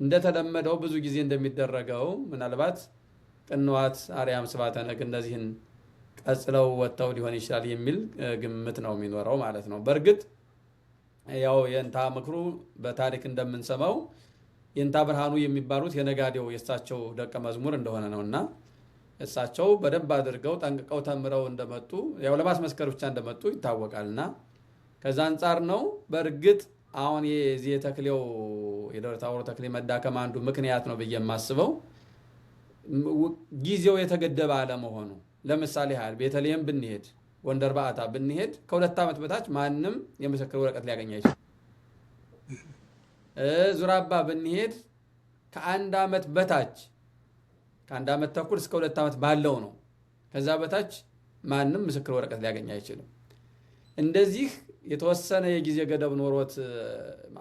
S1: እንደተለመደው ብዙ ጊዜ እንደሚደረገው ምናልባት ቅንዋት አርያም ስብሐተ ነግ እነዚህን ቀጽለው ወጥተው ሊሆን ይችላል የሚል ግምት ነው የሚኖረው ማለት ነው። በእርግጥ ያው የንታ ምክሩ በታሪክ እንደምንሰማው የንታ ብርሃኑ የሚባሉት የነጋዴው የእሳቸው ደቀ መዝሙር እንደሆነ ነው እና እሳቸው በደንብ አድርገው ጠንቅቀው ተምረው እንደመጡ ያው ለማስመስከር ብቻ እንደመጡ ይታወቃል። እና ከዛ አንጻር ነው በእርግጥ አሁን የዚህ የተክሌው የደብረ ታቦር ተክሌ መዳከም አንዱ ምክንያት ነው ብዬ የማስበው ጊዜው የተገደበ አለመሆኑ። ለምሳሌ ያህል ቤተልሔም ብንሄድ ጎንደር በዓታ ብንሄድ ከ2 ዓመት በታች ማንም የምስክር ወረቀት ሊያገኝ አይችልም። ዙራባ ብንሄድ ከ1 ዓመት በታች ከ1 ዓመት ተኩል እስከ 2 ዓመት ባለው ነው። ከዛ በታች ማንም ምስክር ወረቀት ሊያገኝ አይችልም። እንደዚህ የተወሰነ የጊዜ ገደብ ኖሮት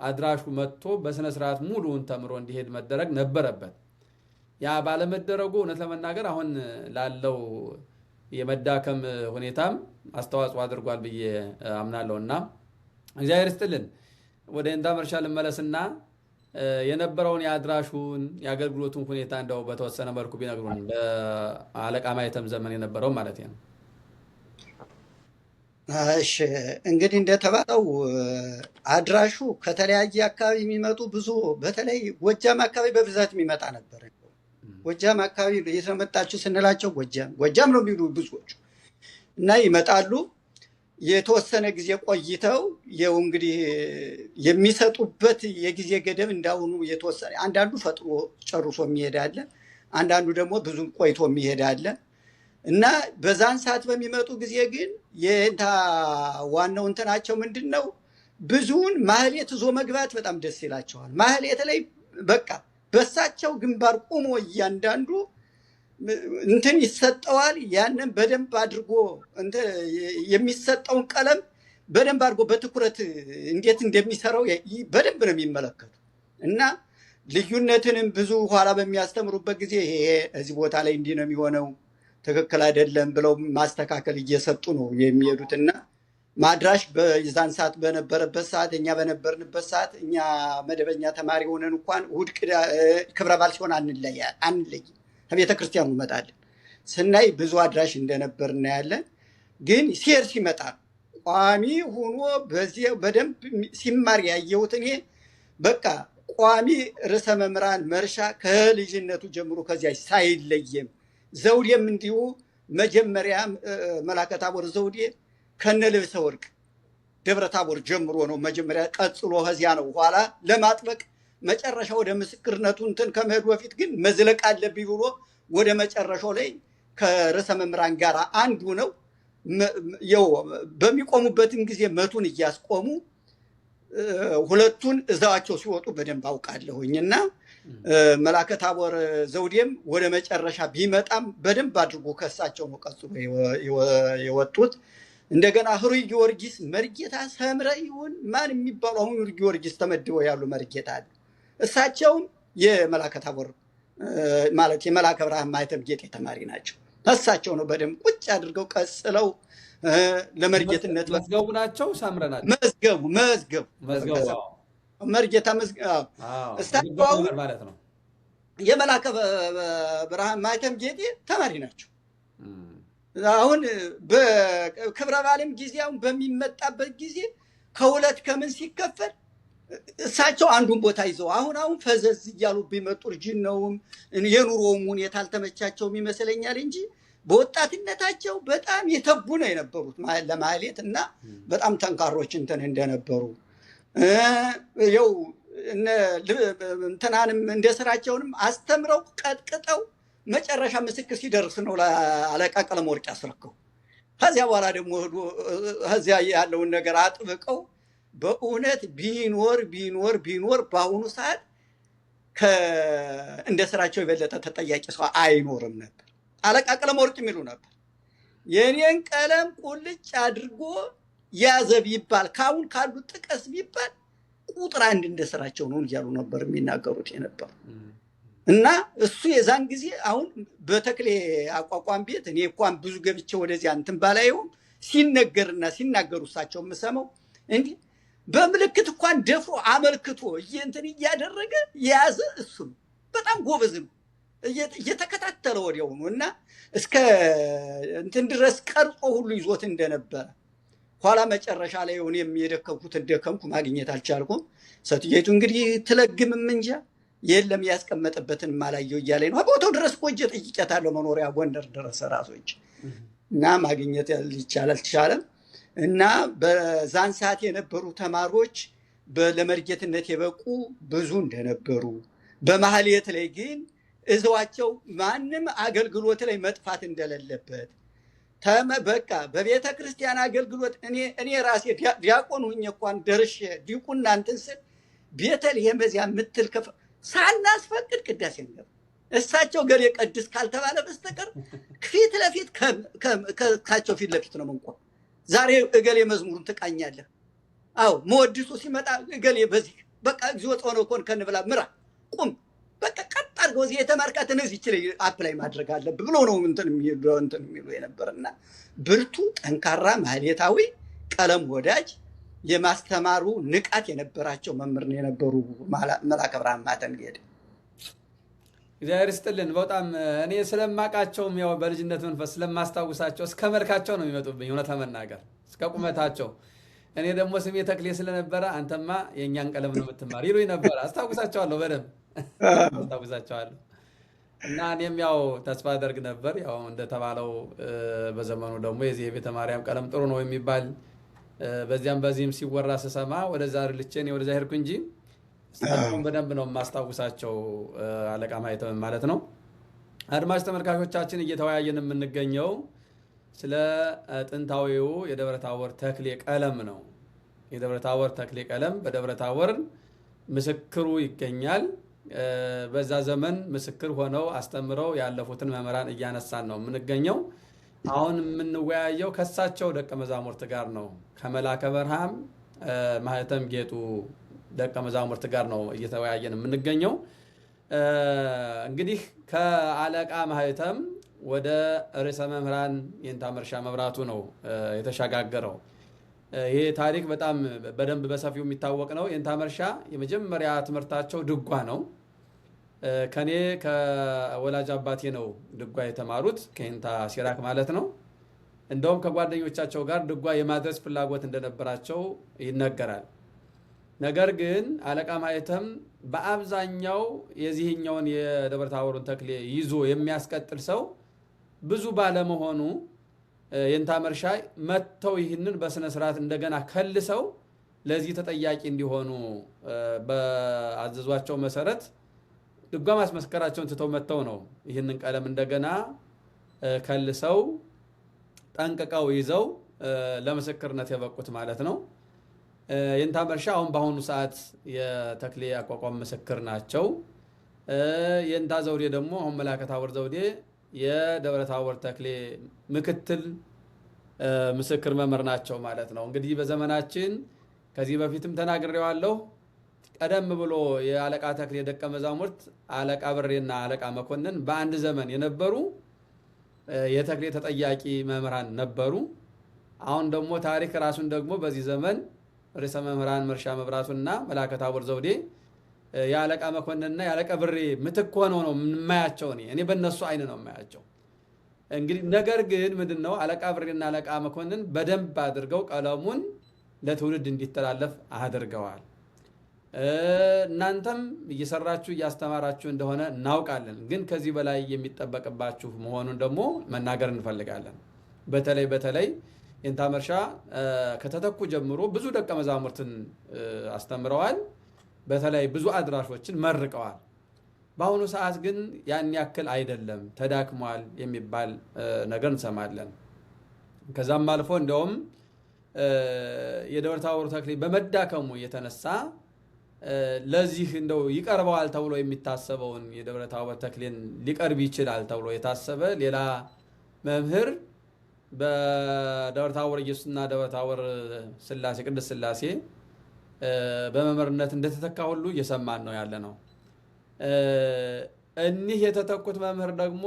S1: አድራሹ መጥቶ በስነ ስርዓት ሙሉውን ተምሮ እንዲሄድ መደረግ ነበረበት። ያ ባለመደረጉ እውነት ለመናገር አሁን ላለው የመዳከም ሁኔታም አስተዋጽኦ አድርጓል ብዬ አምናለሁ። እና እግዚአብሔር ይስጥልን። ወደ የንታ መርሻ ልመለስና የነበረውን የአድራሹን የአገልግሎቱን ሁኔታ እንደው በተወሰነ መልኩ ቢነግሩን፣ በአለቃ ማኅተም ዘመን የነበረው ማለት ነው።
S2: እሺ እንግዲህ እንደተባለው አድራሹ ከተለያየ አካባቢ የሚመጡ ብዙ በተለይ ጎጃም አካባቢ በብዛት የሚመጣ ነበር። ጎጃም አካባቢ የተመጣችሁ ስንላቸው ጎጃም ነው የሚሉ ብዙዎቹ እና ይመጣሉ። የተወሰነ ጊዜ ቆይተው ይኸው እንግዲህ የሚሰጡበት የጊዜ ገደብ እንዳሁኑ የተወሰነ አንዳንዱ ፈጥኖ ጨርሶ የሚሄድ አለ፣ አንዳንዱ ደግሞ ብዙ ቆይቶ የሚሄድ አለ እና በዛን ሰዓት በሚመጡ ጊዜ ግን የንታ ዋናው እንትናቸው ምንድን ነው? ብዙውን ማህሌት ይዞ መግባት በጣም ደስ ይላቸዋል። ማህሌት ላይ በቃ በሳቸው ግንባር ቆሞ እያንዳንዱ እንትን ይሰጠዋል። ያንን በደንብ አድርጎ የሚሰጠውን ቀለም በደንብ አድርጎ በትኩረት እንዴት እንደሚሰራው በደንብ ነው የሚመለከቱ እና ልዩነትንም ብዙ ኋላ በሚያስተምሩበት ጊዜ ይሄ እዚህ ቦታ ላይ እንዲህ ነው የሚሆነው ትክክል አይደለም ብለው ማስተካከል እየሰጡ ነው የሚሄዱትና ማድራሽ በዛን ሰዓት በነበረበት ሰዓት እኛ በነበርንበት ሰዓት እኛ መደበኛ ተማሪ ሆነን እንኳን እሑድ ክብረ በዓል ሲሆን አንለይ ከቤተ ክርስቲያኑ እንመጣለን ስናይ ብዙ አድራሽ እንደነበር እናያለን። ግን ሲሄድ ሲመጣ ቋሚ ሆኖ በዚህ በደንብ ሲማር ያየሁት እኔ በቃ ቋሚ ርዕሰ መምህራን መርሻ ከልጅነቱ ጀምሮ ከዚያ ሳይለየም ዘውዴም እንዲሁ መጀመሪያ መላከ ታቦር ዘውዴ ከነ ልብሰ ወርቅ ደብረ ታቦር ጀምሮ ነው መጀመሪያ። ቀጽሎ ከዚያ ነው ኋላ ለማጥበቅ መጨረሻ ወደ ምስክርነቱ እንትን ከመሄዱ በፊት ግን መዝለቅ አለብኝ ብሎ ወደ መጨረሻው ላይ ከርዕሰ መምህራን ጋር አንዱ ነው። በሚቆሙበትም ጊዜ መቱን እያስቆሙ ሁለቱን እዛዋቸው ሲወጡ በደንብ አውቃለሁኝ እና መላከ ታቦር ዘውዴም ወደ መጨረሻ ቢመጣም በደንብ አድርጎ ከሳቸው ነው ቀጽሎ የወጡት። እንደገና ህሩይ ጊዮርጊስ መርጌታ ሰምረ ይሁን ማን የሚባሉ አሁን ህሩይ ጊዮርጊስ ተመድበው ያሉ መርጌታ አሉ። እሳቸውም የመላከ ታቦር ማለት የመላከ ብርሃን ማኅተም ጌጤ ተማሪ ናቸው። እሳቸው ነው በደንብ ቁጭ አድርገው ቀጽለው ለመርጌትነት
S1: መዝገቡ ናቸው። ሰምረ ናቸው
S2: መዝገቡ መርጌታ እሳቸው
S1: ማለት ነው።
S2: የመላከ ብርሃን ማኅተም ጌጤ ተማሪ ናቸው። አሁን በክብረ በዓልም ጊዜ አሁን በሚመጣበት ጊዜ ከሁለት ከምን ሲከፈል እሳቸው አንዱን ቦታ ይዘው አሁን ፈዘዝ እያሉ ቢመጡ እርጅናውም የኑሮውም ሁኔታ አልተመቻቸውም ይመስለኛል እንጂ በወጣትነታቸው በጣም የተቡ ነው የነበሩት ለማህሌት እና በጣም ጠንካሮች እንትን እንደነበሩ ይኸው እንትናንም እንደ ስራቸውንም አስተምረው ቀጥቅጠው መጨረሻ ምስክር ሲደርስ ነው ለአለቃ ቀለመወርቅ ያስረከው። ከዚያ በኋላ ደግሞ ከዚያ ያለውን ነገር አጥብቀው በእውነት ቢኖር በአሁኑ ሰዓት እንደ ስራቸው የበለጠ ተጠያቂ ሰው አይኖርም ነበር። አለቃ ቀለመወርቅ የሚሉ ነበር የኔን ቀለም ቁልጭ አድርጎ ያዘ ቢባል ካሁን ካሉ ጥቀስ ቢባል ቁጥር አንድ እንደ ስራቸው ነው እያሉ ነበር የሚናገሩት የነበሩ እና እሱ የዛን ጊዜ አሁን በተክሌ አቋቋም ቤት እኔ እንኳን ብዙ ገብቼ ወደዚያ እንትን ባላየውም ሲነገርና ሲናገሩ እሳቸው የምሰማው እንዲህ በምልክት እንኳን ደፍሮ አመልክቶ እንትን እያደረገ የያዘ እሱ በጣም ጎበዝ ነው እየተከታተለ ወዲያው ነው እና እስከ እንትን ድረስ ቀርጾ ሁሉ ይዞት እንደነበረ ኋላ መጨረሻ ላይ እኔም የደከምኩት ደከምኩ ማግኘት አልቻልኩም። ሰትየቱ እንግዲህ ትለግምም እንጃ የለም ያስቀመጠበትን ማላየው እያለኝ ነው። ቦታው ድረስ ቆንጆ ጠይቄያታለሁ መኖሪያ ጎንደር ድረስ ራሶች እና ማግኘት አልቻለም። እና በዛን ሰዓት የነበሩ ተማሪዎች ለመርጌትነት የበቁ ብዙ እንደነበሩ በማህሌት ላይ ግን እዛዋቸው ማንም አገልግሎት ላይ መጥፋት እንደሌለበት በቃ በቤተ ክርስቲያን አገልግሎት እኔ ራሴ ዲያቆን ሁኜ እንኳን ደርሼ ዲቁና እንትን ስል ቤተልሔም በዚያ ምትል ሳናስፈቅድ ቅዳሴ ነው እሳቸው ገሌ ቀድስ ካልተባለ በስተቀር ፊት ለፊት ካቸው ፊት ለፊት ነው መንቆም። ዛሬ እገሌ መዝሙሩን ትቃኛለህ። አዎ መወድሱ ሲመጣ እገሌ በዚህ በቃ እግዚኦ ጾነ ኮን ከንብላ ምራ ቁም በቃ ቀጥ አድርገው እዚህ የተማርካትን እዚህ ይችላል አፕላይ ማድረግ አለብህ ብሎ ነው እንትን የሚሉ የነበረና ብርቱ ጠንካራ ማህሌታዊ ቀለም ወዳጅ የማስተማሩ ንቃት የነበራቸው መምህር ነው የነበሩ መላከ ብርሃን ማኅተም ጌጤ።
S1: እግዚአብሔር ይስጥልን። በጣም እኔ ስለማቃቸውም ያው በልጅነት መንፈስ ስለማስታውሳቸው እስከ መልካቸው ነው የሚመጡብኝ እውነት ለመናገር እስከ ቁመታቸው። እኔ ደግሞ ስሜ ተክሌ ስለነበረ አንተማ የእኛን ቀለም ነው የምትማር ይሉኝ ነበር። አስታውሳቸዋለሁ በደንብ አስታውሳቸዋለሁ። እና እኔም ያው ተስፋ አደርግ ነበር ያው እንደተባለው በዘመኑ ደግሞ የዚህ የቤተ ማርያም ቀለም ጥሩ ነው የሚባል በዚያም በዚህም ሲወራ ስሰማ ወደዛ ልቼ እኔ ወደዛ ሄድኩ እንጂ እሳቸውን በደንብ ነው የማስታውሳቸው አለቃ ማኅተም ማለት ነው። አድማጭ ተመልካቾቻችን እየተወያየን የምንገኘው ስለ ጥንታዊው የደብረ ታቦር ተክሌ ቀለም ነው። የደብረ ታቦር ተክሌ ቀለም በደብረ ታቦር ምስክሩ ይገኛል። በዛ ዘመን ምስክር ሆነው አስተምረው ያለፉትን መምህራን እያነሳን ነው የምንገኘው። አሁን የምንወያየው ከሳቸው ደቀ መዛሙርት ጋር ነው። ከመላከ በርሃም ማህተም ጌጡ ደቀ መዛሙርት ጋር ነው እየተወያየን የምንገኘው። እንግዲህ ከአለቃ ማህተም ወደ ርዕሰ መምህራን የንታ መርሻ መብራቱ ነው የተሸጋገረው። ይሄ ታሪክ በጣም በደንብ በሰፊው የሚታወቅ ነው። የንታ መርሻ የመጀመሪያ ትምህርታቸው ድጓ ነው። ከኔ ከወላጅ አባቴ ነው ድጓ የተማሩት፣ ከየንታ ሲራክ ማለት ነው። እንደውም ከጓደኞቻቸው ጋር ድጓ የማድረስ ፍላጎት እንደነበራቸው ይነገራል። ነገር ግን አለቃ ማህተም በአብዛኛው የዚህኛውን የደብረ ታቦሩን ተክሌ ይዞ የሚያስቀጥል ሰው ብዙ ባለመሆኑ የንታ መርሻ መጥተው ይህንን በስነ ስርዓት እንደገና ከልሰው ለዚህ ተጠያቂ እንዲሆኑ በአዘዟቸው መሰረት ድጓ ማስመስከራቸውን ትተው መጥተው ነው ይህንን ቀለም እንደገና ከልሰው ጠንቅቀው ይዘው ለምስክርነት የበቁት ማለት ነው። የንታ መርሻ አሁን በአሁኑ ሰዓት የተክሌ አቋቋም ምስክር ናቸው። የንታ ዘውዴ ደግሞ አሁን መላከ ታቦር ዘውዴ የደብረ ታቦር ተክሌ ምክትል ምስክር መምህር ናቸው ማለት ነው። እንግዲህ በዘመናችን ከዚህ በፊትም ተናግሬዋለሁ። ቀደም ብሎ የአለቃ ተክሌ ደቀ መዛሙርት አለቃ ብሬና አለቃ መኮንን በአንድ ዘመን የነበሩ የተክሌ ተጠያቂ መምህራን ነበሩ። አሁን ደግሞ ታሪክ ራሱን ደግሞ በዚህ ዘመን ርዕሰ መምህራን መርሻ መብራቱና መላከ ታቦር ዘውዴ የአለቃ መኮንንና የአለቃ ብሬ ምትክ ሆነው ነው የማያቸው። እኔ በእነሱ አይን ነው የማያቸው። እንግዲህ ነገር ግን ምንድን ነው አለቃ ብሬና አለቃ መኮንን በደንብ አድርገው ቀለሙን ለትውልድ እንዲተላለፍ አድርገዋል። እናንተም እየሰራችሁ እያስተማራችሁ እንደሆነ እናውቃለን። ግን ከዚህ በላይ የሚጠበቅባችሁ መሆኑን ደግሞ መናገር እንፈልጋለን። በተለይ የንታ መርሻ ከተተኩ ጀምሮ ብዙ ደቀ መዛሙርትን አስተምረዋል። በተለይ ብዙ አድራሾችን መርቀዋል። በአሁኑ ሰዓት ግን ያን ያክል አይደለም፣ ተዳክሟል የሚባል ነገር እንሰማለን። ከዛም አልፎ እንደውም የደብረ ታቦር ተክሌ በመዳከሙ የተነሳ ለዚህ እንደው ይቀርበዋል ተብሎ የሚታሰበውን የደብረ ታቦር ተክሌን ሊቀርብ ይችላል ተብሎ የታሰበ ሌላ መምህር በደብረ ታቦር ኢየሱስና ደብረ ታቦር ስላሴ ቅድስት ስላሴ በመምህርነት እንደተተካ ሁሉ እየሰማን ነው ያለ ነው። እኒህ የተተኩት መምህር ደግሞ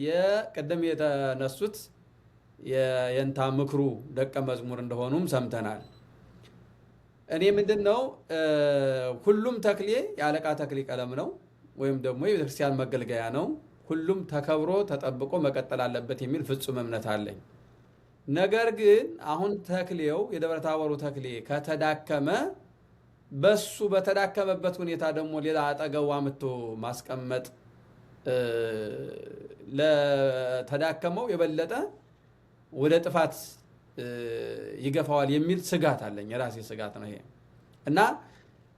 S1: የቅድም የተነሱት የየንታ ምክሩ ደቀ መዝሙር እንደሆኑም ሰምተናል። እኔ ምንድን ነው ሁሉም ተክሌ የአለቃ ተክሌ ቀለም ነው ወይም ደግሞ የቤተክርስቲያን መገልገያ ነው። ሁሉም ተከብሮ ተጠብቆ መቀጠል አለበት የሚል ፍጹም እምነት አለኝ። ነገር ግን አሁን ተክሌው የደብረ ታቦሩ ተክሌ ከተዳከመ በሱ በተዳከመበት ሁኔታ ደግሞ ሌላ አጠገቡ አምጥቶ ማስቀመጥ ለተዳከመው የበለጠ ወደ ጥፋት ይገፋዋል የሚል ስጋት አለኝ። የራሴ ስጋት ነው ይሄ እና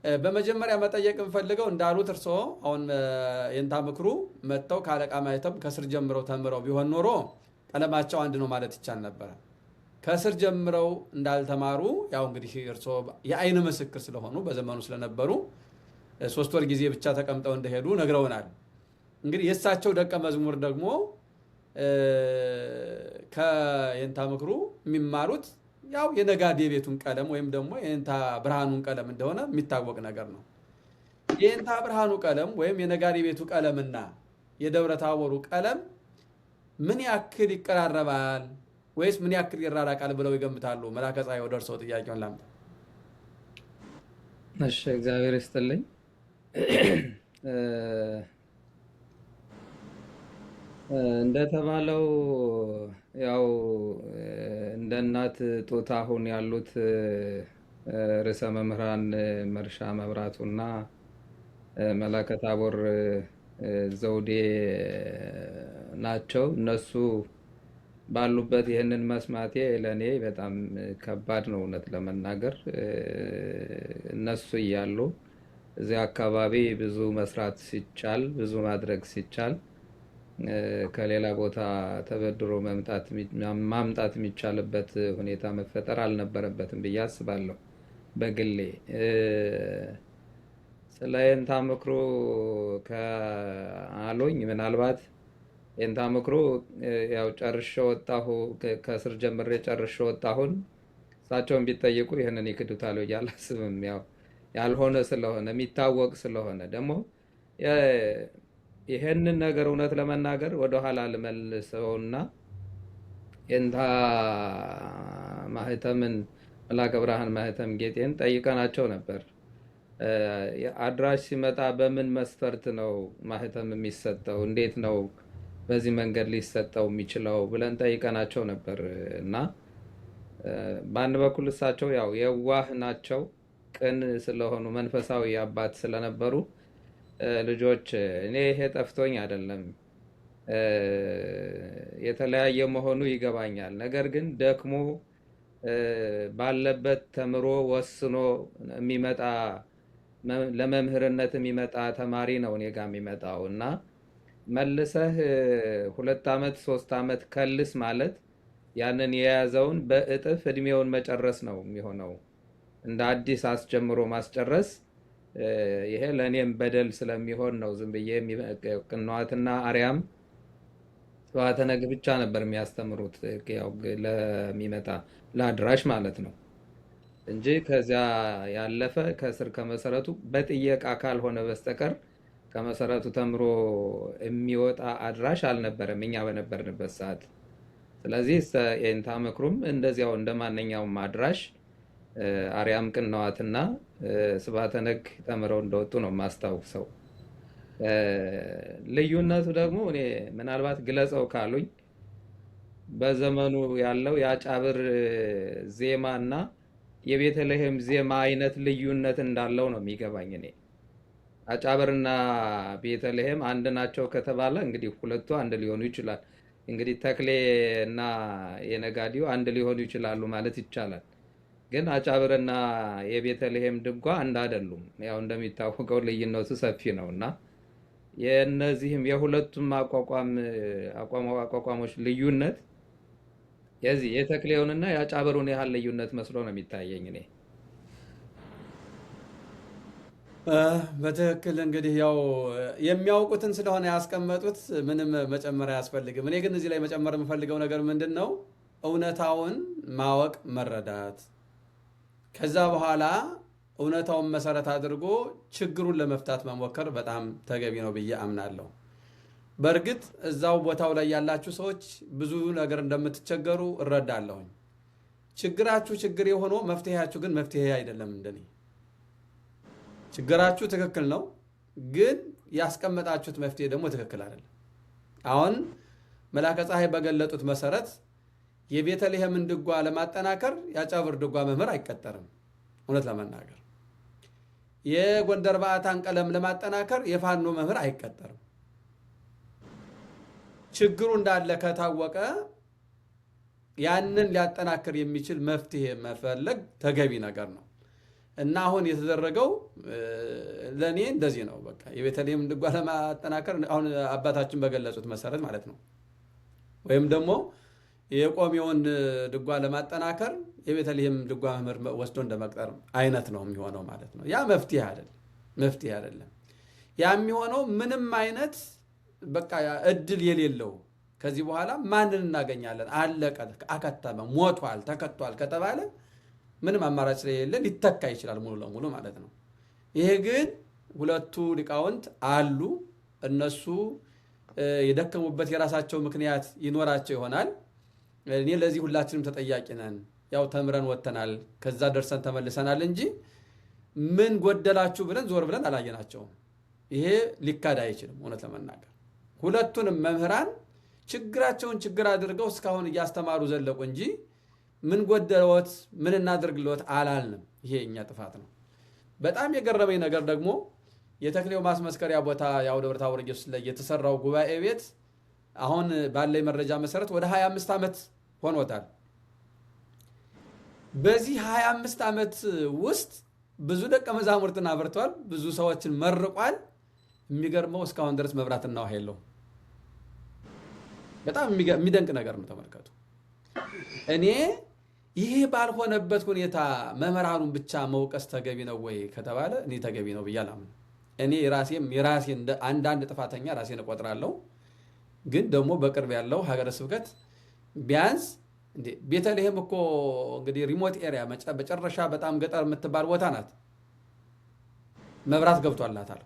S1: በመጀመሪያ መጠየቅ የምፈልገው እንዳሉት እርስዎ አሁን የንታ ምክሩ መጥተው ከአለቃ ማህተም ከስር ጀምረው ተምረው ቢሆን ኖሮ ቀለማቸው አንድ ነው ማለት ይቻል ነበረ። ከስር ጀምረው እንዳልተማሩ ያው እንግዲህ እርስዎ የአይን ምስክር ስለሆኑ በዘመኑ ስለነበሩ 3 ወር ጊዜ ብቻ ተቀምጠው እንደሄዱ ነግረውናል። እንግዲህ የእሳቸው ደቀ መዝሙር ደግሞ ከየንታ ምክሩ የሚማሩት ያው የነጋዴ ቤቱን ቀለም ወይም ደግሞ የየንታ ብርሃኑን ቀለም እንደሆነ የሚታወቅ ነገር ነው። የየንታ ብርሃኑ ቀለም ወይም የነጋዴ ቤቱ ቀለምና የደብረ ታቦሩ ቀለም ምን ያክል ይቀራረባል ወይስ ምን ያክል ይራራቃል ብለው ይገምታሉ? መላከ ፀሐይ ወደ እርስዎ ጥያቄውን ላምጣ።
S3: እሺ፣ እግዚአብሔር ይስጥልኝ። እንደተባለው ያው እንደ እናት ጡት አሁን ያሉት ርዕሰ መምህራን መርሻ መብራቱና መላከ ታቦር ዘውዴ ናቸው። እነሱ ባሉበት ይህንን መስማቴ ለእኔ በጣም ከባድ ነው፣ እውነት ለመናገር እነሱ እያሉ እዚህ አካባቢ ብዙ መስራት ሲቻል፣ ብዙ ማድረግ ሲቻል ከሌላ ቦታ ተበድሮ ማምጣት የሚቻልበት ሁኔታ መፈጠር አልነበረበትም ብዬ አስባለሁ። በግሌ ስለ የንታ ምክሩ ከአሉኝ ምናልባት የንታ ምክሩ ያው ጨርሼ ወጣሁ፣ ከስር ጀምሬ ጨርሼ ወጣሁን። እሳቸውን ቢጠይቁ ይህንን ይክዱታል ብዬ አላስብም። ያው ያልሆነ ስለሆነ የሚታወቅ ስለሆነ ደግሞ ይህንን ነገር እውነት ለመናገር ወደኋላ ልመልሰውና የንታ ማህተምን መላከ ብርሃን ማህተም ጌጤን ጠይቀናቸው ነበር። አድራሽ ሲመጣ በምን መስፈርት ነው ማህተም የሚሰጠው? እንዴት ነው በዚህ መንገድ ሊሰጠው የሚችለው ብለን ጠይቀናቸው ነበር እና በአንድ በኩል እሳቸው ያው የዋህ ናቸው፣ ቅን ስለሆኑ መንፈሳዊ አባት ስለነበሩ ልጆች እኔ ይሄ ጠፍቶኝ አይደለም፣ የተለያየ መሆኑ ይገባኛል። ነገር ግን ደክሞ ባለበት ተምሮ ወስኖ የሚመጣ ለመምህርነት የሚመጣ ተማሪ ነው እኔ ጋ የሚመጣው እና መልሰህ 2 ዓመት 3 ዓመት ከልስ ማለት ያንን የያዘውን በእጥፍ እድሜውን መጨረስ ነው የሚሆነው። እንደ አዲስ አስጀምሮ ማስጨረስ ይሄ ለእኔም በደል ስለሚሆን ነው ዝም ብዬ ቅንዋትና አርያም ስብሐተ ነግህ ብቻ ነበር የሚያስተምሩት ያው ለሚመጣ ለአድራሽ ማለት ነው እንጂ ከዚያ ያለፈ ከስር ከመሰረቱ በጥየቃ ካልሆነ በስተቀር ከመሰረቱ ተምሮ የሚወጣ አድራሽ አልነበረም እኛ በነበርንበት ሰዓት። ስለዚህ የንታ ምክሩም እንደዚያው እንደማንኛውም አድራሽ አርያም ቅንዋትና ስብሐተ ነግህ ተምረው እንደወጡ ነው የማስታውሰው። ልዩነቱ ደግሞ እኔ ምናልባት ግለጸው ካሉኝ በዘመኑ ያለው የአጫብር ዜማና የቤተልሔም ዜማ አይነት ልዩነት እንዳለው ነው የሚገባኝ። እኔ አጫብርና ቤተልሔም አንድ ናቸው ከተባለ እንግዲህ ሁለቱ አንድ ሊሆኑ ይችላል። እንግዲህ ተክሌ እና የነጋዴው አንድ ሊሆኑ ይችላሉ ማለት ይቻላል። ግን አጫብርና የቤተልሔም ድጓ አንድ አይደሉም። ያው እንደሚታወቀው ልዩነቱ ሰፊ ነው እና የእነዚህም የሁለቱም አቋቋሞች ልዩነት የዚህ የተክሌውንና የአጫብሩን ያህል ልዩነት መስሎ ነው የሚታየኝ እኔ።
S1: በትክክል እንግዲህ ያው የሚያውቁትን ስለሆነ ያስቀመጡት ምንም መጨመር አያስፈልግም። እኔ ግን እዚህ ላይ መጨመር የምፈልገው ነገር ምንድን ነው፣ እውነታውን ማወቅ መረዳት፣ ከዛ በኋላ እውነታውን መሰረት አድርጎ ችግሩን ለመፍታት መሞከር በጣም ተገቢ ነው ብዬ አምናለሁ። በእርግጥ እዛው ቦታው ላይ ያላችሁ ሰዎች ብዙ ነገር እንደምትቸገሩ እረዳለሁኝ። ችግራችሁ ችግር የሆነው መፍትሄያችሁ ግን መፍትሄ አይደለም። እንደኔ ችግራችሁ ትክክል ነው፣ ግን ያስቀመጣችሁት መፍትሄ ደግሞ ትክክል አይደለም። አሁን መላከ ፀሐይ በገለጡት መሰረት የቤተልሔምን ድጓ ለማጠናከር የአጫብር ድጓ መምህር አይቀጠርም። እውነት ለመናገር የጎንደር በዓታን ቀለም ለማጠናከር የፋኖ መምህር አይቀጠርም። ችግሩ እንዳለ ከታወቀ ያንን ሊያጠናክር የሚችል መፍትሄ መፈለግ ተገቢ ነገር ነው እና አሁን የተደረገው ለእኔ እንደዚህ ነው። በቃ የቤተልሔም ድጓ ለማጠናከር አሁን አባታችን በገለጹት መሰረት ማለት ነው፣ ወይም ደግሞ የቆሜውን ድጓ ለማጠናከር የቤተልሔም ድጓ መምህር ወስዶ እንደመቅጠር አይነት ነው የሚሆነው ማለት ነው። ያ መፍትሄ አይደለም። ያ የሚሆነው ምንም አይነት በቃ እድል የሌለው ከዚህ በኋላ ማንን እናገኛለን፣ አለቀ፣ አከተመ፣ ሞቷል፣ ተከቷል ከተባለ ምንም አማራጭ ስለሌለ ሊተካ ይችላል ሙሉ ለሙሉ ማለት ነው። ይሄ ግን ሁለቱ ሊቃውንት አሉ። እነሱ የደከሙበት የራሳቸው ምክንያት ይኖራቸው ይሆናል። እኔ ለዚህ ሁላችንም ተጠያቂ ነን። ያው ተምረን ወጥተናል፣ ከዛ ደርሰን ተመልሰናል እንጂ ምን ጎደላችሁ ብለን ዞር ብለን አላየናቸውም። ይሄ ሊካድ አይችልም። እውነት ለመናገር ሁለቱንም መምህራን ችግራቸውን ችግር አድርገው እስካሁን እያስተማሩ ዘለቁ እንጂ ምን ጎደለዎት ምን እናድርግልዎት አላልንም። ይሄ እኛ ጥፋት ነው። በጣም የገረመኝ ነገር ደግሞ የተክሌው ማስመስከሪያ ቦታ ያው ደብረ ታቦር ኢየሱስ ላይ የተሰራው ጉባኤ ቤት አሁን ባለኝ መረጃ መሰረት ወደ 25 ዓመት ሆኖታል። በዚህ 25 ዓመት ውስጥ ብዙ ደቀ መዛሙርትን አብርቷል፣ ብዙ ሰዎችን መርቋል። የሚገርመው እስካሁን ድረስ መብራትና ውሃ የለውም። በጣም የሚደንቅ ነገር ነው። ተመልከቱ። እኔ ይሄ ባልሆነበት ሁኔታ መምህራኑን ብቻ መውቀስ ተገቢ ነው ወይ ከተባለ እኔ ተገቢ ነው ብዬ አላምንም። እኔ የራሴን አንዳንድ ጥፋተኛ ራሴን እቆጥራለሁ። ግን ደግሞ በቅርብ ያለው ሀገረ ስብከት ቢያንስ ቤተልሔም እኮ እንግዲህ ሪሞት ኤሪያ መጨረሻ በጣም ገጠር የምትባል ቦታ ናት። መብራት ገብቶላታል።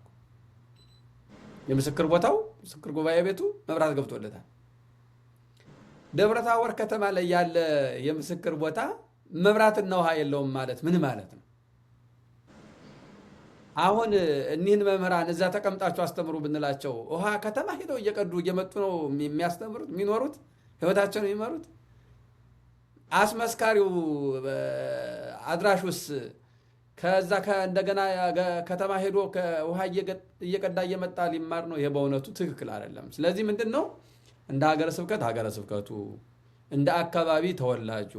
S1: የምስክር ቦታው ምስክር ጉባኤ ቤቱ መብራት ገብቶለታል። ደብረ ታቦር ከተማ ላይ ያለ የምስክር ቦታ መብራትና ውሃ የለውም ማለት ምን ማለት ነው? አሁን እኒህን መምህራን እዛ ተቀምጣችሁ አስተምሩ ብንላቸው ውሃ ከተማ ሄደው እየቀዱ እየመጡ ነው የሚያስተምሩት የሚኖሩት ህይወታቸውን የሚመሩት። አስመስካሪው አድራሹስ ከዛ እንደገና ከተማ ሄዶ ውሃ እየቀዳ እየመጣ ሊማር ነው። ይሄ በእውነቱ ትክክል አይደለም። ስለዚህ ምንድን ነው እንደ ሀገረ ስብከቱ እንደ አካባቢ ተወላጁ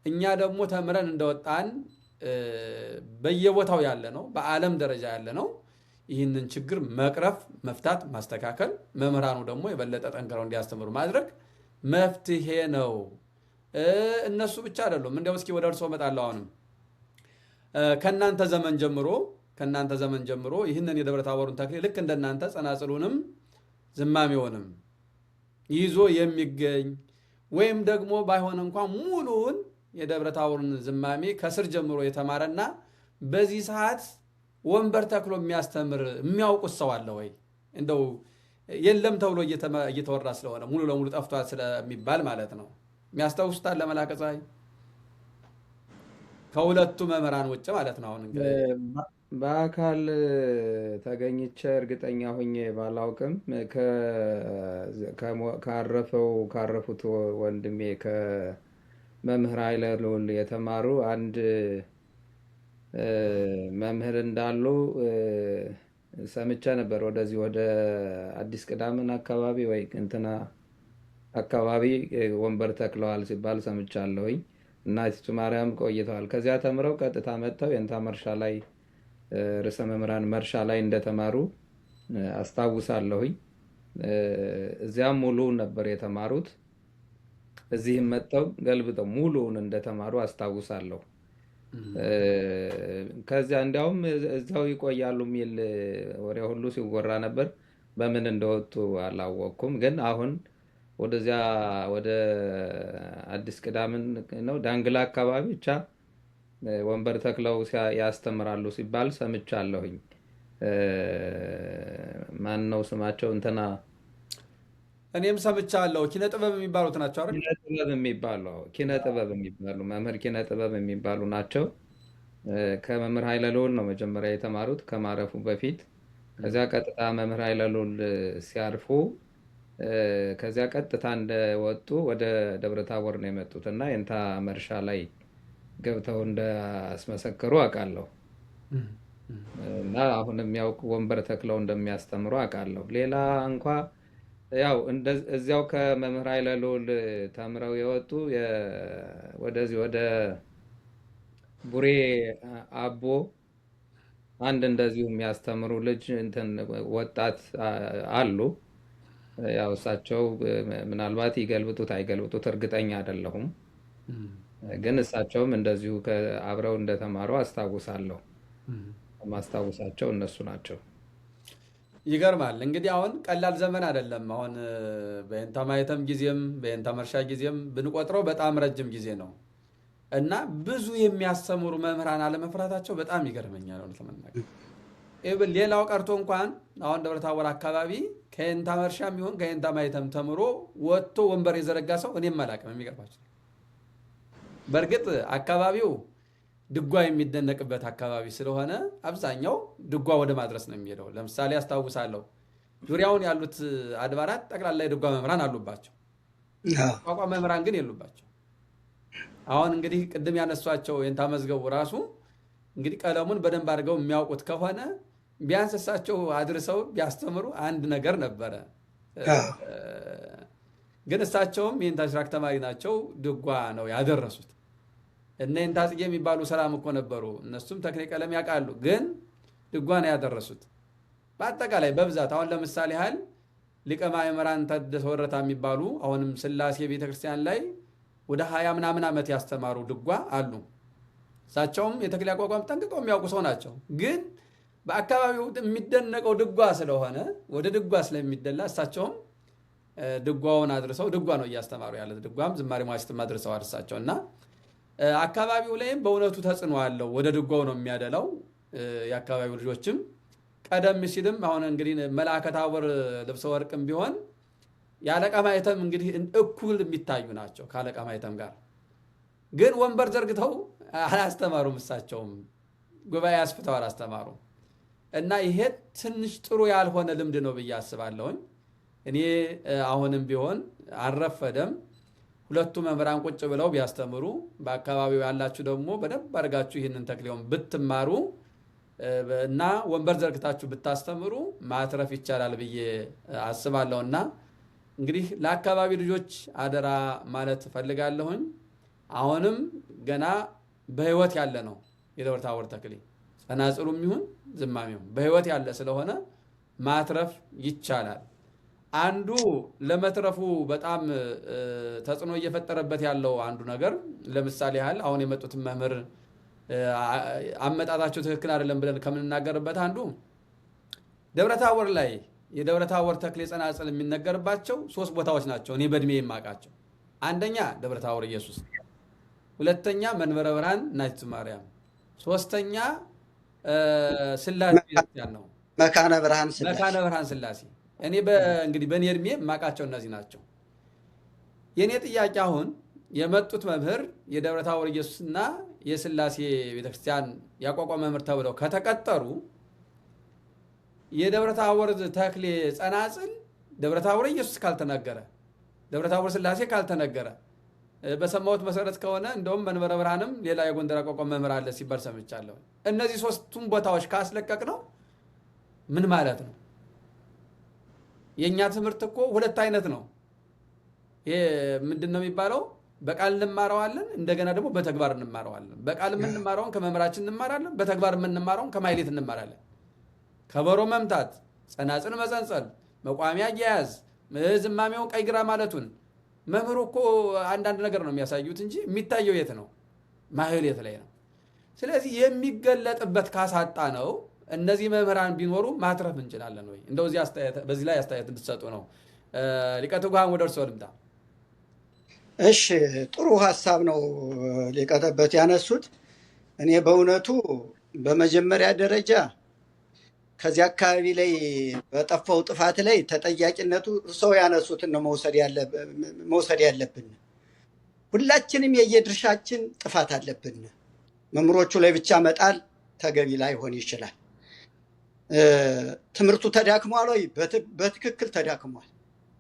S1: እኛ ደግሞ ተምረን እንደወጣን በየቦታው ያለ ነው፣ በዓለም ደረጃ ያለ ነው። ይህንን ችግር መቅረፍ፣ መፍታት፣ ማስተካከል፣ መምህራኑ ደግሞ የበለጠ ጠንክረው እንዲያስተምሩ ማድረግ መፍትሄ ነው። እነሱ ብቻ አይደሉም። እንዲያው እስኪ ወደ እርስዎ እመጣለሁ። አሁንም ከእናንተ ዘመን ጀምሮ ይህንን የደብረ ታቦሩን ተክሊል ልክ እንደናንተ ጸናጽሉንም ዝማሜውንም ይዞ የሚገኝ ወይም ደግሞ ባይሆን እንኳን ሙሉውን የደብረ ታቦርን ዝማሜ ከስር ጀምሮ የተማረና በዚህ ሰዓት ወንበር ተክሎ የሚያስተምር የሚያውቁት ሰው አለ ወይ? እንደው የለም ተብሎ እየተወራ ስለሆነ ሙሉ ለሙሉ ጠፍቷል ስለሚባል ማለት ነው። የሚያስታውሱታል ለመላከ ፀሐይ ከሁለቱ መምህራን ውጭ ማለት ነው። አሁን
S3: በአካል ተገኝቼ እርግጠኛ ሁኜ ባላውቅም ካረፉት ወንድሜ ከመምህር ኃይለ ልዑል የተማሩ አንድ መምህር እንዳሉ ሰምቼ ነበር። ወደዚህ ወደ አዲስ ቅዳምን አካባቢ ወይ እንትና አካባቢ ወንበር ተክለዋል ሲባል ሰምቻለሁኝ። እና እናቲቱ ማርያም ቆይተዋል። ከዚያ ተምረው ቀጥታ መጥተው የእንታ መርሻ ላይ ርዕሰ መምህራን መርሻ ላይ እንደተማሩ አስታውሳለሁኝ። እዚያም ሙሉውን ነበር የተማሩት። እዚህም መጥተው ገልብጠው ሙሉውን እንደተማሩ አስታውሳለሁ። ከዚያ እንዲያውም እዛው ይቆያሉ የሚል ወሬ ሁሉ ሲወራ ነበር። በምን እንደወጡ አላወቅኩም። ግን አሁን ወደዚያ ወደ አዲስ ቅዳምን ነው ዳንግላ አካባቢ ብቻ ወንበር ተክለው ያስተምራሉ ሲባል ሰምቻለሁኝ። ማን ነው ስማቸው? እንትና
S1: እኔም ሰምቻለሁ። ኪነ ጥበብ የሚባሉት ናቸው አይደል?
S3: ኪነ ጥበብ የሚባሉ መምህር ኪነ ጥበብ የሚባሉ ናቸው። ከመምህር ኃይለ ልዑል ነው መጀመሪያ የተማሩት ከማረፉ በፊት። ከዚያ ቀጥታ መምህር ኃይለ ልዑል ሲያርፉ ከዚያ ቀጥታ እንደወጡ ወደ ደብረ ታቦር ነው የመጡት እና የእንታ መርሻ ላይ ገብተው እንዳስመሰከሩ አውቃለሁ። እና አሁን የሚያውቁ ወንበር ተክለው እንደሚያስተምሩ አውቃለሁ። ሌላ እንኳ ያው እዚያው ከመምህር ኃይለ ልዑል ተምረው የወጡ ወደዚህ ወደ ቡሬ አቦ አንድ እንደዚሁ የሚያስተምሩ ልጅ እንትን ወጣት አሉ። ያው እሳቸው ምናልባት ይገልብጡት አይገልብጡት እርግጠኛ አይደለሁም። ግን እሳቸውም እንደዚሁ አብረው እንደተማሩ አስታውሳለሁ። ማስታውሳቸው እነሱ ናቸው።
S1: ይገርማል። እንግዲህ አሁን ቀላል ዘመን አይደለም። አሁን በየንታ ማየተም ጊዜም በየንታ መርሻ ጊዜም ብንቆጥረው በጣም ረጅም ጊዜ ነው እና ብዙ የሚያስተምሩ መምህራን አለመፍራታቸው በጣም ይገርመኛል። እውነት ለመናገር ሌላው ቀርቶ እንኳን አሁን ደብረ ታቦር አካባቢ ከየንታ መርሻም ይሁን ከየንታ ማየተም ተምሮ ወጥቶ ወንበር የዘረጋ ሰው እኔም አላውቅም። የሚገርማቸው በእርግጥ አካባቢው ድጓ የሚደነቅበት አካባቢ ስለሆነ አብዛኛው ድጓ ወደ ማድረስ ነው የሚሄደው። ለምሳሌ አስታውሳለሁ ዙሪያውን ያሉት አድባራት ጠቅላላ የድጓ መምህራን አሉባቸው፣ ቋቋ መምህራን ግን የሉባቸው። አሁን እንግዲህ ቅድም ያነሷቸው የንታ መዝገቡ ራሱ እንግዲህ ቀለሙን በደንብ አድርገው የሚያውቁት ከሆነ ቢያንስ እሳቸው አድርሰው ቢያስተምሩ አንድ ነገር ነበረ። ግን እሳቸውም የእንታ ሽራክ ተማሪ ናቸው፣ ድጓ ነው ያደረሱት። እነ የእንታ ጽጌ የሚባሉ ሰላም እኮ ነበሩ፣ እነሱም ተክሌ ቀለም ያውቃሉ፣ ግን ድጓ ነው ያደረሱት። በአጠቃላይ በብዛት አሁን ለምሳሌ ያህል ሊቀ ማእምራን ታደሰ ወረታ የሚባሉ አሁንም ስላሴ ቤተክርስቲያን ላይ ወደ 20 ምናምን ዓመት ያስተማሩ ድጓ አሉ። እሳቸውም የተክሌ አቋቋም ጠንቅቀው የሚያውቁ ሰው ናቸው። ግን በአካባቢው የሚደነቀው ድጓ ስለሆነ ወደ ድጓ ስለሚደላ እሳቸውም ድጓውን አድርሰው ድጓ ነው እያስተማሩ ያለ። ድጓም ዝማሬ መዋሥዕትም አድርሰዋል እሳቸው እና አካባቢው ላይም በእውነቱ ተጽዕኖ አለው። ወደ ድጓው ነው የሚያደላው። የአካባቢው ልጆችም ቀደም ሲልም አሁን እንግዲህ መልአከ ታቦር ልብሰ ወርቅም ቢሆን የአለቃ ማኅተም እንግዲህ እኩል የሚታዩ ናቸው ከአለቃ ማኅተም ጋር። ግን ወንበር ዘርግተው አላስተማሩም። እሳቸውም ጉባኤ አስፍተው አላስተማሩም። እና ይሄ ትንሽ ጥሩ ያልሆነ ልምድ ነው ብዬ አስባለሁኝ። እኔ አሁንም ቢሆን አልረፈደም። ሁለቱ መምህራን ቁጭ ብለው ቢያስተምሩ፣ በአካባቢው ያላችሁ ደግሞ በደንብ አድርጋችሁ ይህንን ተክሌውን ብትማሩ እና ወንበር ዘርግታችሁ ብታስተምሩ ማትረፍ ይቻላል ብዬ አስባለሁ። እና እንግዲህ ለአካባቢ ልጆች አደራ ማለት እፈልጋለሁኝ። አሁንም ገና በሕይወት ያለ ነው የደብረ ታቦር ተክሌ፣ ጸናጽሉም ይሁን ዝማሜውም በሕይወት ያለ ስለሆነ ማትረፍ ይቻላል። አንዱ ለመትረፉ በጣም ተጽዕኖ እየፈጠረበት ያለው አንዱ ነገር ለምሳሌ ያህል አሁን የመጡትን መምህር አመጣጣቸው ትክክል አይደለም ብለን ከምንናገርበት አንዱ ደብረ ታቦር ላይ የደብረ ታቦር ተክሌ ጸናጽል የሚነገርባቸው 3 ቦታዎች ናቸው እኔ በእድሜ የማውቃቸው። አንደኛ ደብረ ታቦር ኢየሱስ፣ ሁለተኛ መንበረ ብርሃን እናቱ ማርያም፣ ሶስተኛ ስላሴ ቤተክርስቲያን ነው
S2: መካነ ብርሃን
S1: ስላሴ። እኔ እንግዲህ በእኔ እድሜ የማውቃቸው እነዚህ ናቸው። የእኔ ጥያቄ አሁን የመጡት መምህር የደብረ ታቦር ኢየሱስና የስላሴ ቤተክርስቲያን ያቋቋመ መምህር ተብለው ከተቀጠሩ የደብረ ታቦር ተክሌ ጸናጽል ደብረ ታቦር ኢየሱስ ካልተነገረ፣ ደብረ ታቦር ስላሴ ካልተነገረ፣ በሰማሁት መሰረት ከሆነ እንደውም መንበረ ብርሃንም ሌላ የጎንደር ያቋቋመ መምህር አለ ሲባል ሰምቻለሁ። እነዚህ 3ቱም ቦታዎች ካስለቀቅ ነው ምን ማለት ነው? የእኛ ትምህርት እኮ 2 አይነት ነው። ይሄ ምንድን ነው የሚባለው? በቃል እንማረዋለን፣ እንደገና ደግሞ በተግባር እንማረዋለን። በቃል የምንማረውን ከመምህራችን እንማራለን፣ በተግባር የምንማረውን ከማይሌት እንማራለን። ከበሮ መምታት፣ ጸናጽል መጸንጸል፣ መቋሚያ አያያዝ፣ ዝማሜውን ቀይ ግራ ማለቱን መምህሩ እኮ አንዳንድ ነገር ነው የሚያሳዩት እንጂ የሚታየው የት ነው? ማህሌት ላይ ነው። ስለዚህ የሚገለጥበት ካሳጣ ነው እነዚህ መምህራን ቢኖሩ ማትረፍ እንችላለን ወይ? እንደው በዚህ ላይ አስተያየት እንድትሰጡ ነው። ሊቀ ትጉሃን ወደ እርስዎ ልምጣ።
S2: እሺ፣ ጥሩ ሀሳብ ነው ሊቀ ጠበት ያነሱት። እኔ በእውነቱ በመጀመሪያ ደረጃ ከዚህ አካባቢ ላይ በጠፋው ጥፋት ላይ ተጠያቂነቱ ሰው ያነሱትን ነው መውሰድ ያለብን። ሁላችንም የየድርሻችን ጥፋት አለብን። መምህሮቹ ላይ ብቻ መጣል ተገቢ ላይሆን ይችላል። ትምህርቱ ተዳክሟል ወይ? በትክክል ተዳክሟል።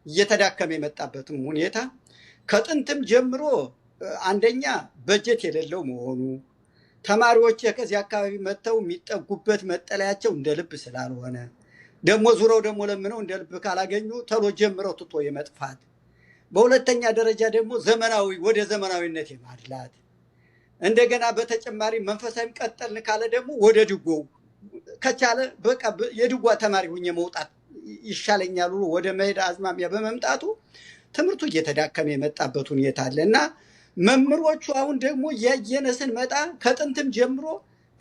S2: እየተዳከመ የመጣበትም ሁኔታ ከጥንትም ጀምሮ አንደኛ በጀት የሌለው መሆኑ፣ ተማሪዎች ከዚህ አካባቢ መጥተው የሚጠጉበት መጠለያቸው እንደ ልብ ስላልሆነ፣ ደግሞ ዙረው ደግሞ ለምነው እንደ ልብ ካላገኙ ተሎ ጀምረው ትቶ የመጥፋት፣ በሁለተኛ ደረጃ ደግሞ ወደ ዘመናዊነት የማድላት፣ እንደገና በተጨማሪ መንፈሳዊም ቀጠልን ካለ ደግሞ ወደ ድጎው ከቻለ በቃ የድጓ ተማሪ ሁኜ መውጣት ይሻለኛል ብሎ ወደ መሄድ አዝማሚያ በመምጣቱ ትምህርቱ እየተዳከመ የመጣበት ሁኔታ አለ እና መምህሮቹ አሁን ደግሞ እያየነ ስንመጣ ከጥንትም ጀምሮ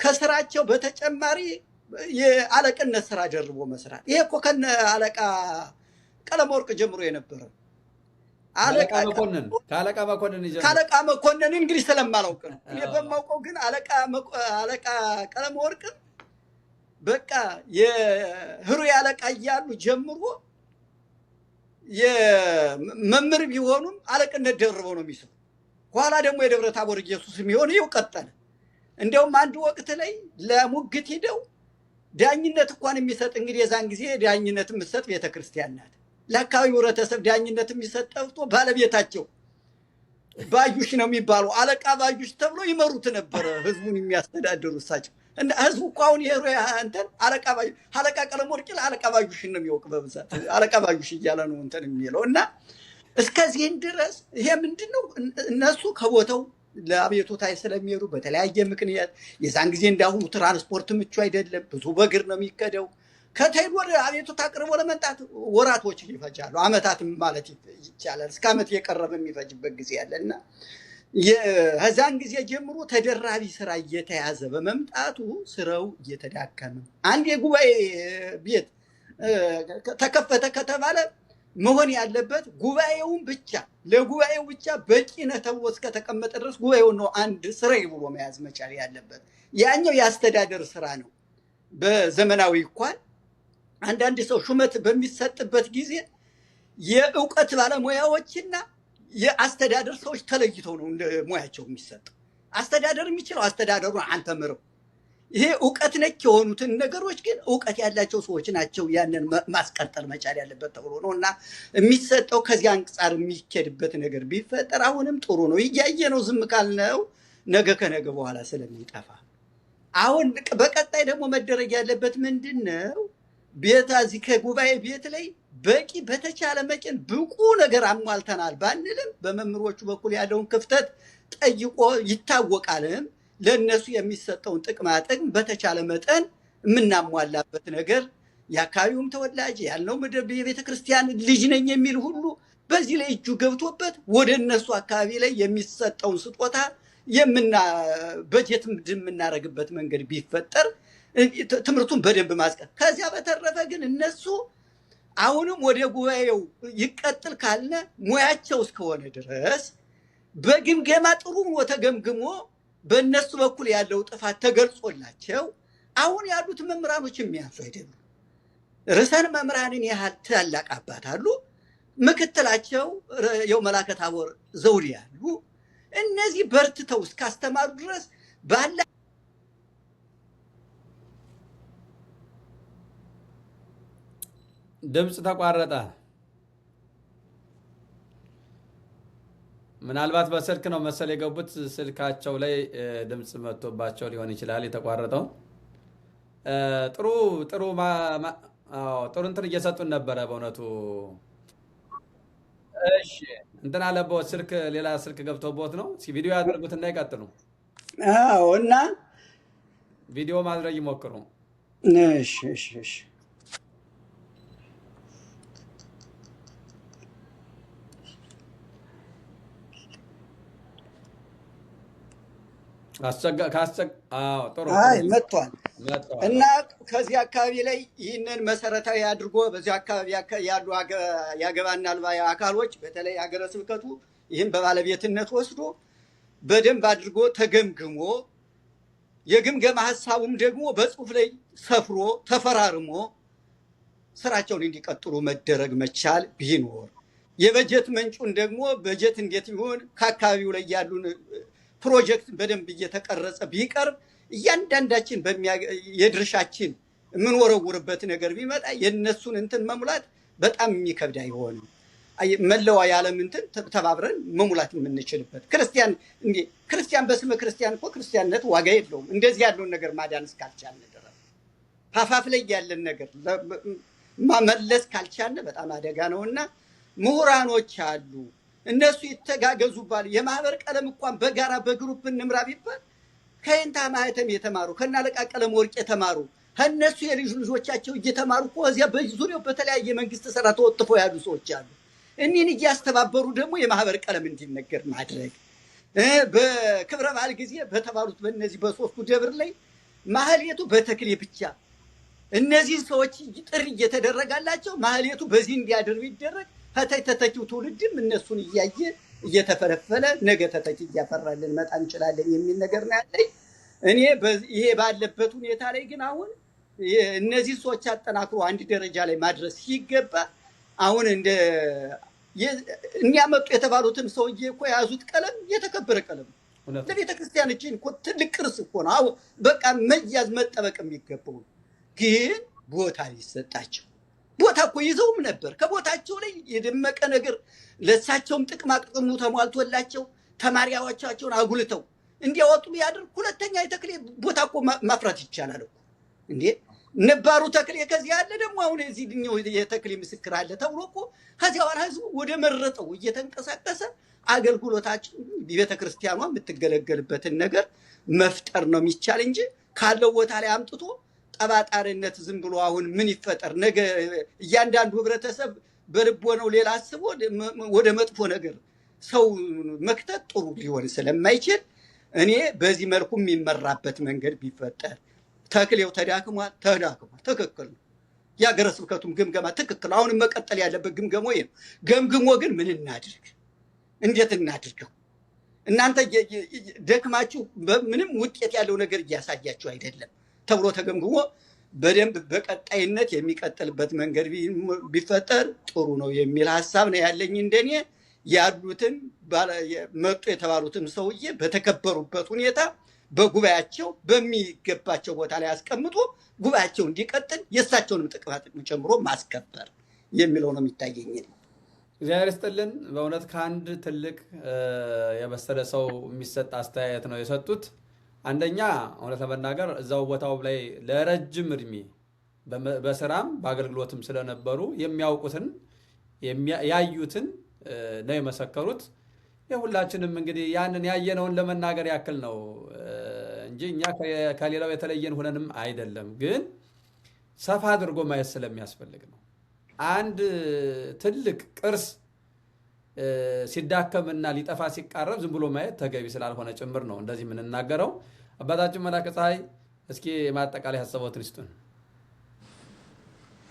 S2: ከስራቸው በተጨማሪ የአለቅነት ስራ ደርቦ መስራት። ይሄ እኮ ከነ አለቃ ቀለመወርቅ ጀምሮ የነበረ ከአለቃ መኮንን እንግዲህ ስለማላውቅ ነው። እኔ በማውቀው ግን አለቃ ቀለመወርቅ በቃ የህሩይ አለቃ እያሉ ጀምሮ የመምህር ቢሆኑም አለቅነት ደርበው ነው የሚሰሩ። ኋላ ደግሞ የደብረ ታቦር ኢየሱስ የሚሆን ይኸው ቀጠለ። እንዲያውም አንድ ወቅት ላይ ለሙግት ሂደው ዳኝነት እንኳን የሚሰጥ እንግዲህ የዛን ጊዜ ዳኝነት የምትሰጥ ቤተክርስቲያን ናት። ለአካባቢው ህብረተሰብ ዳኝነት የሚሰጥ ጠፍቶ ባለቤታቸው ባዩሽ ነው የሚባሉ አለቃ ባዩሽ ተብሎ ይመሩት ነበረ ህዝቡን የሚያስተዳድሩ እሳቸው። እና ህዝቡ እኮ አሁን እንትን አለቃ ቀለመወርቅ አለቃ ባዩሽን ነው የሚወቅ በብዛት አለቃ ባዩሽ እያለ ነው እንትን የሚለው እና እስከዚህን ድረስ ይሄ ምንድን ነው? እነሱ ከቦታው ለአቤቱታ ስለሚሄዱ በተለያየ ምክንያት የዛን ጊዜ እንዳሁኑ ትራንስፖርት ምቹ አይደለም። ብዙ በእግር ነው የሚከደው። ከተይድ ወደ አቤቱታ አቅርቦ ለመምጣት ወራቶች ይፈጃሉ፣ አመታትም ማለት ይቻላል። እስከ አመት የቀረበ የሚፈጅበት ጊዜ ያለና የዛን ጊዜ ጀምሮ ተደራቢ ስራ እየተያዘ በመምጣቱ ስራው እየተዳከመ አንድ የጉባኤ ቤት ተከፈተ ከተባለ መሆን ያለበት ጉባኤውን ብቻ ለጉባኤው ብቻ በቂ ነው ተብሎ እስከተቀመጠ ድረስ ጉባኤውን ነው አንድ ስራ ብሎ መያዝ መቻል ያለበት። ያኛው የአስተዳደር ስራ ነው። በዘመናዊ እንኳን አንዳንድ ሰው ሹመት በሚሰጥበት ጊዜ የእውቀት ባለሙያዎችና የአስተዳደር ሰዎች ተለይተው ነው እንደ ሙያቸው የሚሰጠው። አስተዳደር የሚችለው አስተዳደሩን አንተ ምረው። ይሄ እውቀት ነክ የሆኑትን ነገሮች ግን እውቀት ያላቸው ሰዎች ናቸው ያንን ማስቀጠል መቻል ያለበት ተብሎ ነው እና የሚሰጠው። ከዚህ አንጻር የሚኬድበት ነገር ቢፈጠር አሁንም ጥሩ ነው። እያየ ነው ዝም ካልነው ነገ ከነገ በኋላ ስለሚጠፋ አሁን በቀጣይ ደግሞ መደረግ ያለበት ምንድን ነው? ቤታ እዚህ ከጉባኤ ቤት ላይ በቂ በተቻለ መጠን ብቁ ነገር አሟልተናል ባንልም በመምህሮቹ በኩል ያለውን ክፍተት ጠይቆ ይታወቃልም። ለነሱ የሚሰጠውን ጥቅማ ጥቅም በተቻለ መጠን የምናሟላበት ነገር የአካባቢውም ተወላጅ ያልነው ምድር የቤተክርስቲያን ልጅ ነኝ የሚል ሁሉ በዚህ ላይ እጁ ገብቶበት ወደ እነሱ አካባቢ ላይ የሚሰጠውን ስጦታ በጀት የምናደርግበት መንገድ ቢፈጠር ትምህርቱን በደንብ ማስቀጥ። ከዚያ በተረፈ ግን እነሱ አሁንም ወደ ጉባኤው ይቀጥል ካልነ ሙያቸው እስከሆነ ድረስ በግምገማ ጥሩ ተገምግሞ በእነሱ በኩል ያለው ጥፋት ተገልጾላቸው አሁን ያሉት መምህራኖች የሚያንሱ አይደሉም። ርዕሰ መምህራንን ያህል ታላቅ አባት አሉ። ምክትላቸው የው መላከ ታቦር ዘውዴ ያሉ እነዚህ በርትተው እስካስተማሩ ድረስ ባላ
S1: ድምፅ ተቋረጠ። ምናልባት በስልክ ነው መሰል የገቡት። ስልካቸው ላይ ድምፅ መጥቶባቸው ሊሆን ይችላል የተቋረጠው። ጥሩ ጥሩ ጥሩ እንትን እየሰጡን ነበረ በእውነቱ። እሺ እንትን አለበት ስልክ ሌላ ስልክ ገብቶበት ነው። ቪዲዮ ያደርጉትና ይቀጥሉ።
S2: አዎ እና
S1: ቪዲዮ ማድረግ ይሞክሩ።
S2: እሺ እሺ እሺ መጥቷል እና ከዚህ አካባቢ ላይ ይህንን መሰረታዊ አድርጎ በዚህ አካባቢ ያሉ ያገባናል ባይ አካሎች በተለይ ሀገረ ስብከቱ ይህን በባለቤትነት ወስዶ በደንብ አድርጎ ተገምግሞ የግምገማ ሀሳቡም ደግሞ በጽሁፍ ላይ ሰፍሮ ተፈራርሞ ስራቸውን እንዲቀጥሉ መደረግ መቻል ቢኖር፣ የበጀት መንጩን ደግሞ በጀት እንዴት ይሆን ከአካባቢው ላይ ያሉን ፕሮጀክት በደንብ እየተቀረጸ ቢቀርብ እያንዳንዳችን የድርሻችን የምንወረውርበት ነገር ቢመጣ የነሱን እንትን መሙላት በጣም የሚከብድ አይሆንም። መለዋ የዓለም እንትን ተባብረን መሙላት የምንችልበት ክርስቲያን በስመ ክርስቲያን እኮ ክርስቲያንነት ዋጋ የለውም። እንደዚህ ያለውን ነገር ማዳን እስካልቻልን ድረስ ፓፋፍ ላይ ያለን ነገር መመለስ ካልቻልን በጣም አደጋ ነውና ምሁራኖች አሉ እነሱ ይተጋገዙባል። የማህበር ቀለም እንኳን በጋራ በግሩፕ እንምራ ቢባል ከእንታ ማህተም የተማሩ ከናለቃ ቀለም ወርቅ የተማሩ እነሱ የልጅ ልጆቻቸው እየተማሩ እኮ እዚያ በዙሪያው በተለያየ መንግስት ስራ ተወጥፈው ያሉ ሰዎች አሉ። እኒህን እያስተባበሩ ደግሞ የማህበር ቀለም እንዲነገር ማድረግ በክብረ በዓል ጊዜ በተባሉት በእነዚህ በሶስቱ ደብር ላይ ማህሌቱ በተክሌ ብቻ እነዚህ ሰዎች ጥሪ እየተደረጋላቸው ማህሌቱ በዚህ እንዲያደር ቢደረግ ተተኪው ትውልድም እነሱን እያየ እየተፈለፈለ ነገ ተተኪ እያፈራልን መጣ እንችላለን የሚል ነገር ነው ያለኝ። እኔ ይሄ ባለበት ሁኔታ ላይ ግን አሁን እነዚህ ሰዎች አጠናክሮ አንድ ደረጃ ላይ ማድረስ ሲገባ አሁን እኛመጡ የተባሉትን ሰውዬ እኮ የያዙት ቀለም የተከበረ ቀለም ለቤተ ክርስቲያናችን እኮ ትልቅ ቅርስ እኮ ነው። በቃ መያዝ መጠበቅ የሚገባው ግን ቦታ ሊሰጣቸው ቦታ እኮ ይዘውም ነበር። ከቦታቸው ላይ የደመቀ ነገር ለሳቸውም ጥቅማ ጥቅሙ ተሟልቶላቸው ተማሪያዎቻቸውን አጉልተው እንዲያወጡ ቢያደርግ ሁለተኛ የተክሌ ቦታ እኮ ማፍራት ይቻላል እኮ እንዴ። ነባሩ ተክሌ ከዚህ ያለ ደግሞ አሁን እዚህኛው የተክሌ ምስክር አለ ተብሎ እኮ ከዚያ በኋላ ህዝቡ ወደ መረጠው እየተንቀሳቀሰ አገልግሎታችን ቤተክርስቲያኗ የምትገለገልበትን ነገር መፍጠር ነው የሚቻል እንጂ ካለው ቦታ ላይ አምጥቶ ጠባጣሪነት ዝም ብሎ አሁን ምን ይፈጠር ነገ እያንዳንዱ ህብረተሰብ በልቦ ነው ሌላ አስቦ ወደ መጥፎ ነገር ሰው መክተት ጥሩ ሊሆን ስለማይችል እኔ በዚህ መልኩ የሚመራበት መንገድ ቢፈጠር። ተክሌው ተዳክሟል፣ ትክክል ነው። የሀገረ ስብከቱም ግምገማ ትክክል። አሁንም መቀጠል ያለበት ግምገሞ ይሄ ነው። ገምግሞ ግን ምን እናድርግ፣ እንዴት እናድርገው? እናንተ ደክማችሁ ምንም ውጤት ያለው ነገር እያሳያችሁ አይደለም ተብሎ ተገምግሞ በደንብ በቀጣይነት የሚቀጥልበት መንገድ ቢፈጠር ጥሩ ነው የሚል ሀሳብ ነው ያለኝ። እንደኔ ያሉትን መጡ የተባሉትን ሰውዬ በተከበሩበት ሁኔታ በጉባኤያቸው በሚገባቸው ቦታ ላይ አስቀምጦ ጉባኤያቸው እንዲቀጥል የእሳቸውንም ጥቅም ጨምሮ ማስከበር የሚለው ነው የሚታየኝ።
S1: እግዚአብሔር ይስጥልን። በእውነት ከአንድ ትልቅ የበሰለ ሰው የሚሰጥ አስተያየት ነው የሰጡት። አንደኛ እውነት ለመናገር እዛው ቦታው ላይ ለረጅም እድሜ በስራም በአገልግሎትም ስለነበሩ የሚያውቁትን ያዩትን ነው የመሰከሩት። የሁላችንም እንግዲህ ያንን ያየነውን ለመናገር ያክል ነው እንጂ እኛ ከሌላው የተለየን ሆነንም አይደለም። ግን ሰፋ አድርጎ ማየት ስለሚያስፈልግ ነው። አንድ ትልቅ ቅርስ ሲዳከምና ሊጠፋ ሲቃረብ ዝም ብሎ ማየት ተገቢ ስላልሆነ ጭምር ነው እንደዚህ የምንናገረው። አባታችን መላከ ፀሐይ እስኪ ማጠቃላይ ሀሳቦትን ይስጡን።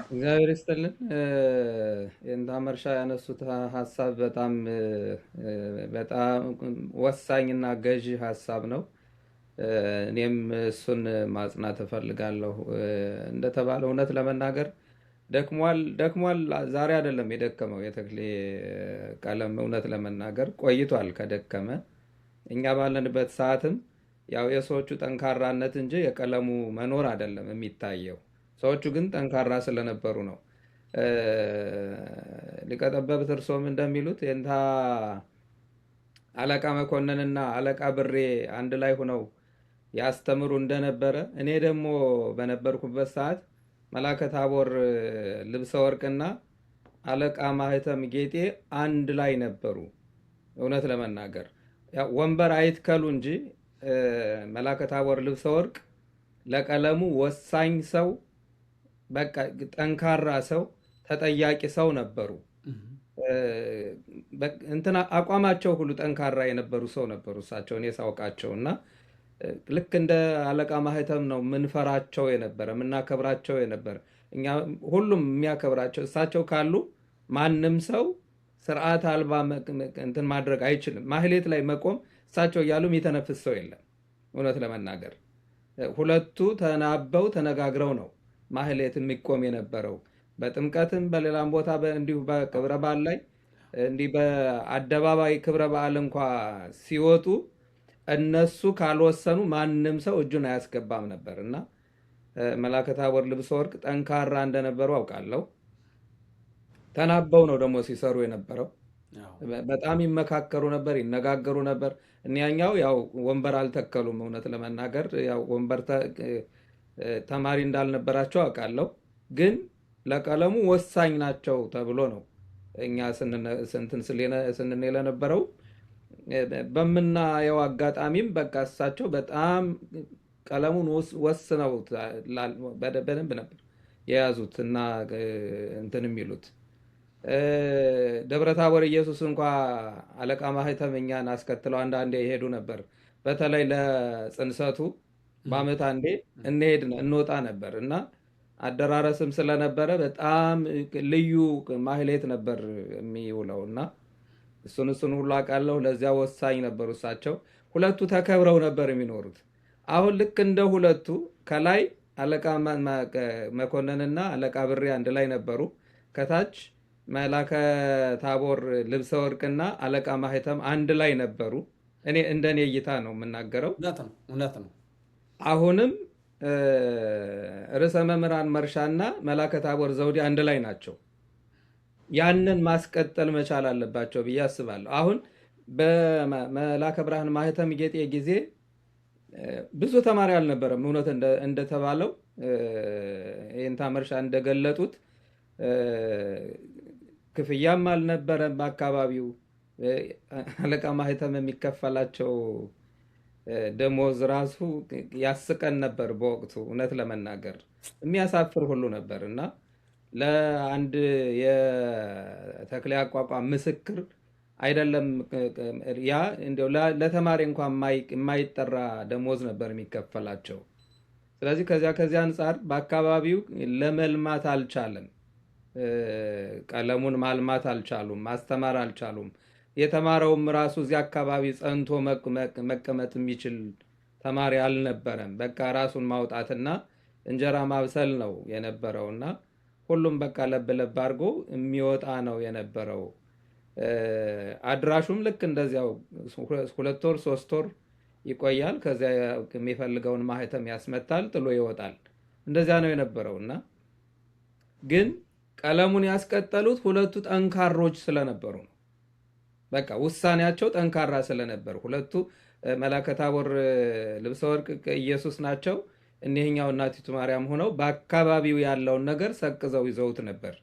S3: እግዚአብሔር ይስጥልን። የእንታ መርሻ ያነሱት ሀሳብ በጣም ወሳኝና ገዢ ሀሳብ ነው። እኔም እሱን ማጽናት እፈልጋለሁ። እንደተባለ እውነት ለመናገር ደክሟል። ዛሬ አይደለም የደከመው የተክሌ ቀለም። እውነት ለመናገር ቆይቷል ከደከመ። እኛ ባለንበት ሰዓትም ያው የሰዎቹ ጠንካራነት እንጂ የቀለሙ መኖር አይደለም የሚታየው። ሰዎቹ ግን ጠንካራ ስለነበሩ ነው። ሊቀ ጠበብት እርሶም እንደሚሉት የእንታ አለቃ መኮንንና አለቃ ብሬ አንድ ላይ ሆነው ያስተምሩ እንደነበረ እኔ ደግሞ በነበርኩበት ሰዓት መላከ ታቦር ልብሰ ወርቅና አለቃ ማህተም ጌጤ አንድ ላይ ነበሩ። እውነት ለመናገር ወንበር አይትከሉ እንጂ መላከ ታቦር ልብሰ ወርቅ ለቀለሙ ወሳኝ ሰው፣ በቃ ጠንካራ ሰው፣ ተጠያቂ ሰው ነበሩ። እንትና አቋማቸው ሁሉ ጠንካራ የነበሩ ሰው ነበሩ እሳቸው እኔ ሳውቃቸው። እና ልክ እንደ አለቃ ማህተም ነው ምንፈራቸው የነበረ ምናከብራቸው የነበረ። እኛ ሁሉም የሚያከብራቸው እሳቸው ካሉ ማንም ሰው ስርዓት አልባ እንትን ማድረግ አይችልም። ማህሌት ላይ መቆም እሳቸው እያሉ የሚተነፍስ ሰው የለም። እውነት ለመናገር ሁለቱ ተናበው ተነጋግረው ነው ማህሌት የሚቆም የነበረው። በጥምቀትም በሌላም ቦታ እንዲሁ በክብረ በዓል ላይ እንዲህ በአደባባይ ክብረ በዓል እንኳ ሲወጡ እነሱ ካልወሰኑ ማንም ሰው እጁን አያስገባም ነበር። እና መላከ ታቦር ልብሰ ወርቅ ጠንካራ እንደነበሩ አውቃለሁ። ተናበው ነው ደግሞ ሲሰሩ የነበረው። በጣም ይመካከሩ ነበር፣ ይነጋገሩ ነበር። እኒያኛው ያው ወንበር አልተከሉም። እውነት ለመናገር ያው ወንበር ተማሪ እንዳልነበራቸው አውቃለሁ። ግን ለቀለሙ ወሳኝ ናቸው ተብሎ ነው እኛ ስንል የነበረው። በምናየው አጋጣሚም በቃ እሳቸው በጣም ቀለሙን ወስነው በደንብ ነበር የያዙት እና እንትን የሚሉት። ደብረ ታቦር ኢየሱስ እንኳ አለቃ ማህተም እኛን አስከትለው አንዳንዴ ይሄዱ ነበር። በተለይ ለጽንሰቱ በአመት አንዴ እንወጣ ነበር እና አደራረስም ስለነበረ በጣም ልዩ ማህሌት ነበር የሚውለው እና እሱን ሁሉ አውቃለሁ። ለዚያ ወሳኝ ነበሩ እሳቸው። ሁለቱ ተከብረው ነበር የሚኖሩት። አሁን ልክ እንደ ሁለቱ ከላይ አለቃ መኮንንና አለቃ ብሬ አንድ ላይ ነበሩ። ከታች መላከ ታቦር ልብሰ ወርቅና አለቃ ማህተም አንድ ላይ ነበሩ። እንደኔ እይታ ነው የምናገረው።
S1: እውነት ነው።
S3: አሁንም ርዕሰ መምህራን መርሻና መላከ ታቦር ዘውዴ አንድ ላይ ናቸው። ያንን ማስቀጠል መቻል አለባቸው ብዬ አስባለሁ። አሁን በመላከ ብርሃን ማህተም ጌጤ ጊዜ ብዙ ተማሪ አልነበረም። እውነት እንደተባለው የእንታ መርሻ እንደገለጡት ክፍያም አልነበረም በአካባቢው። አለቃ ማህተም የሚከፈላቸው ደሞዝ ራሱ ያስቀን ነበር በወቅቱ እውነት ለመናገር የሚያሳፍር ሁሉ ነበር እና ለአንድ የተክሌ አቋቋም ምስክር አይደለም ያ እንዲያው ለተማሪ እንኳን የማይጠራ ደሞዝ ነበር የሚከፈላቸው። ስለዚህ ከዚያ አንጻር በአካባቢው ለመልማት አልቻለም። ቀለሙን ማልማት አልቻሉም፣ ማስተማር አልቻሉም። የተማረውም ራሱ እዚያ አካባቢ ጸንቶ መቀመጥ የሚችል ተማሪ አልነበረም። በቃ ራሱን ማውጣትና እንጀራ ማብሰል ነው የነበረውና ሁሉም በቃ ለብ ለብ አድርጎ የሚወጣ ነው የነበረው። አድራሹም ልክ እንደዚያው 2 ወር 3 ወር ይቆያል። ከዚያ የሚፈልገውን ማህተም ያስመታል፣ ጥሎ ይወጣል። እንደዚያ ነው የነበረው እና ግን ቀለሙን ያስቀጠሉት ሁለቱ ጠንካሮች ስለነበሩ ነው። በቃ ውሳኔያቸው ጠንካራ ስለነበር ሁለቱ መላከ ታቦር ልብሰ ወርቅ ኢየሱስ ናቸው። እኒህኛው እናቲቱ ማርያም ሆነው በአካባቢው ያለውን ነገር ሰቅዘው ይዘውት ነበር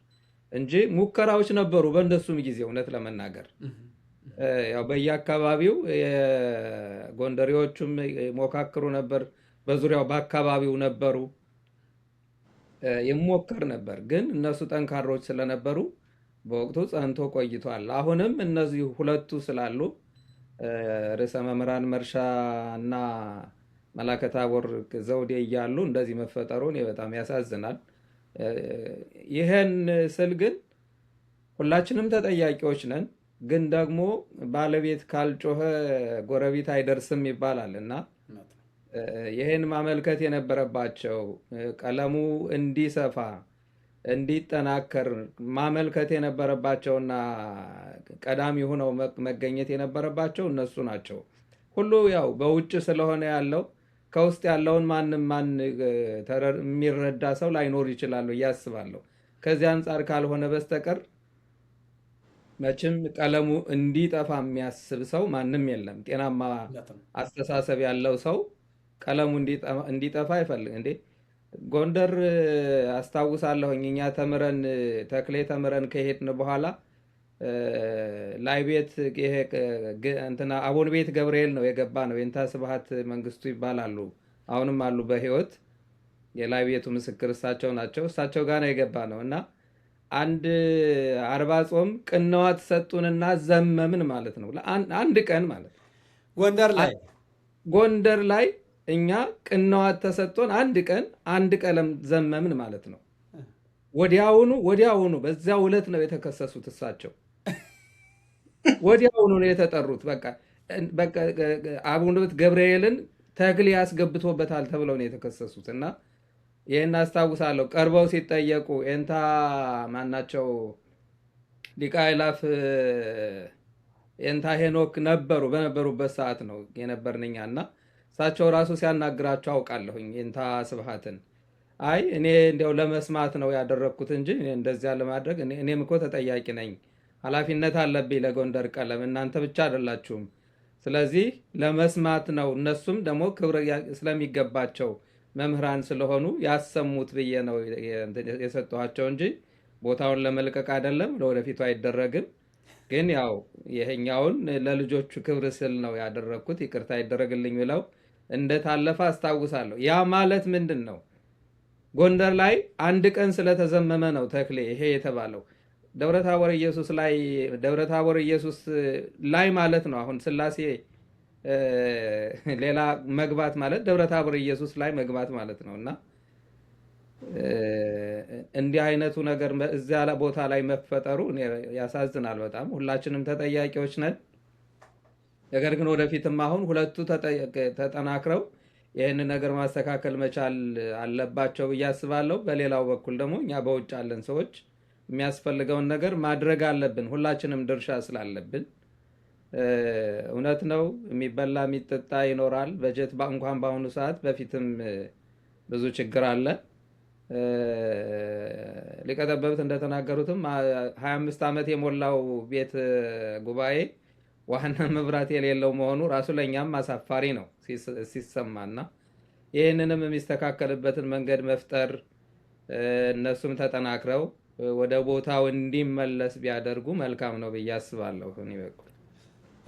S3: እንጂ ሙከራዎች ነበሩ በእንደሱም ጊዜ እውነት ለመናገር ያው በየአካባቢው ጎንደሬዎቹም ሞካክሩ ነበር። በዙሪያው በአካባቢው ነበሩ ይሞከር ነበር። ግን እነሱ ጠንካሮች ስለነበሩ በወቅቱ ጸንቶ ቆይቷል። አሁንም እነዚህ ሁለቱ ስላሉ ርዕሰ መምህራን መርሻ እና መላከ ታቦር ዘውዴ እያሉ እንደዚህ መፈጠሩ እኔ በጣም ያሳዝናል። ይህን ስል ግን ሁላችንም ተጠያቂዎች ነን። ግን ደግሞ ባለቤት ካልጮኸ ጎረቤት አይደርስም ይባላል እና ይህን ማመልከት የነበረባቸው ቀለሙ እንዲሰፋ እንዲጠናከር ማመልከት የነበረባቸውና ቀዳሚ ሆነው መገኘት የነበረባቸው እነሱ ናቸው። ሁሉ ያው በውጭ ስለሆነ ያለው ከውስጥ ያለውን ማን የሚረዳ ሰው ላይኖር ይችላል እያስባለሁ። ከዚህ አንጻር ካልሆነ በስተቀር መቼም ቀለሙ እንዲጠፋ የሚያስብ ሰው ማንም የለም። ጤናማ አስተሳሰብ ያለው ሰው ቀለሙ እንዲጠፋ አይፈልግ እንዴ። ጎንደር አስታውሳለሁኝ እኛ ተምረን ተክሌ ተምረን ከሄድን በኋላ ላይ ቤት ይሄ እንትና አቡነ ቤት ገብርኤል ነው የገባ ነው። የእንታ ስብሐት መንግስቱ ይባላሉ። አሁንም አሉ በህይወት የላይ ቤቱ ምስክር እሳቸው ናቸው። እሳቸው ጋር ነው የገባ ነው እና አንድ 40 ጾም ቅንዋት ሰጡንና ዘመምን ማለት ነው። አንድ ቀን ማለት ጎንደር ላይ እኛ ቅንዋት ተሰጥቶን አንድ ቀን አንድ ቀለም ዘመምን ማለት ነው። ወዲያውኑ በዚያው ዕለት ነው የተከሰሱት እሳቸው። ወዲያውኑ ነው የተጠሩት። በቃ አቡነ ገብርኤልን ተክሌ ያስገብቶበታል ተብለው ነው የተከሰሱት እና ይህን አስታውሳለሁ። ቀርበው ሲጠየቁ ኤንታ ማናቸው ሊቀ አእላፍ ኤንታ ሄኖክ በነበሩበት ሰዓት ነው የነበርንኛ እና እሳቸው ራሱ ሲያናግራቸው አውቃለሁኝ ኤንታ ስብሐትን። አይ እኔ እንዲያው ለመስማት ነው ያደረግኩት እንጂ እንደዚያ ለማድረግ እኔም እኮ ተጠያቂ ነኝ፣ ኃላፊነት አለብኝ ለጎንደር ቀለም፣ እናንተ ብቻ አይደላችሁም። ስለዚህ ለመስማት ነው፣ እነሱም ደግሞ ክብር ስለሚገባቸው መምህራን ስለሆኑ ያሰሙት ብዬ ነው የሰጠኋቸው እንጂ ቦታውን ለመልቀቅ አይደለም፣ ለወደፊቱ አይደረግም። ግን ያው ይሄኛውን ለልጆቹ ክብር ስል ነው ያደረግኩት፣ ይቅርታ ይደረግልኝ ብለው እንደታለፈ አስታውሳለሁ። ያ ማለት ምንድን ነው? ጎንደር ላይ አንድ ቀን ስለተዘመመ ነው ተክሌ ይሄ የተባለው። ደብረታቦር ኢየሱስ ላይ ማለት ነው። አሁን ስላሴ ሌላ መግባት ማለት ደብረታቦር ኢየሱስ ላይ መግባት ማለት ነው እና እንዲህ አይነቱ ነገር እዚያ ቦታ ላይ መፈጠሩ ያሳዝናል በጣም። ሁላችንም ተጠያቂዎች ነን። ነገር ግን ወደፊትም አሁን ሁለቱ ተጠናክረው ይህን ነገር ማስተካከል መቻል አለባቸው ብዬ አስባለሁ። በሌላው በኩል ደግሞ እኛ በውጭ ያለን ሰዎች የሚያስፈልገውን ነገር ማድረግ አለብን፣ ሁላችንም ድርሻ ስላለብን። እውነት ነው የሚበላ የሚጠጣ ይኖራል። በጀት እንኳን በአሁኑ ሰዓት በፊትም ብዙ ችግር አለ። ሊቀ ጠበብት እንደተናገሩትም 25 ዓመት የሞላው ቤት ጉባኤ ዋና መብራት የሌለው መሆኑ ራሱ ለእኛም አሳፋሪ ነው ሲሰማና ይህንንም የሚስተካከልበትን መንገድ መፍጠር እነሱም ተጠናክረው ወደ ቦታው እንዲመለስ ቢያደርጉ መልካም ነው ብዬ አስባለሁ። እኔ በኩል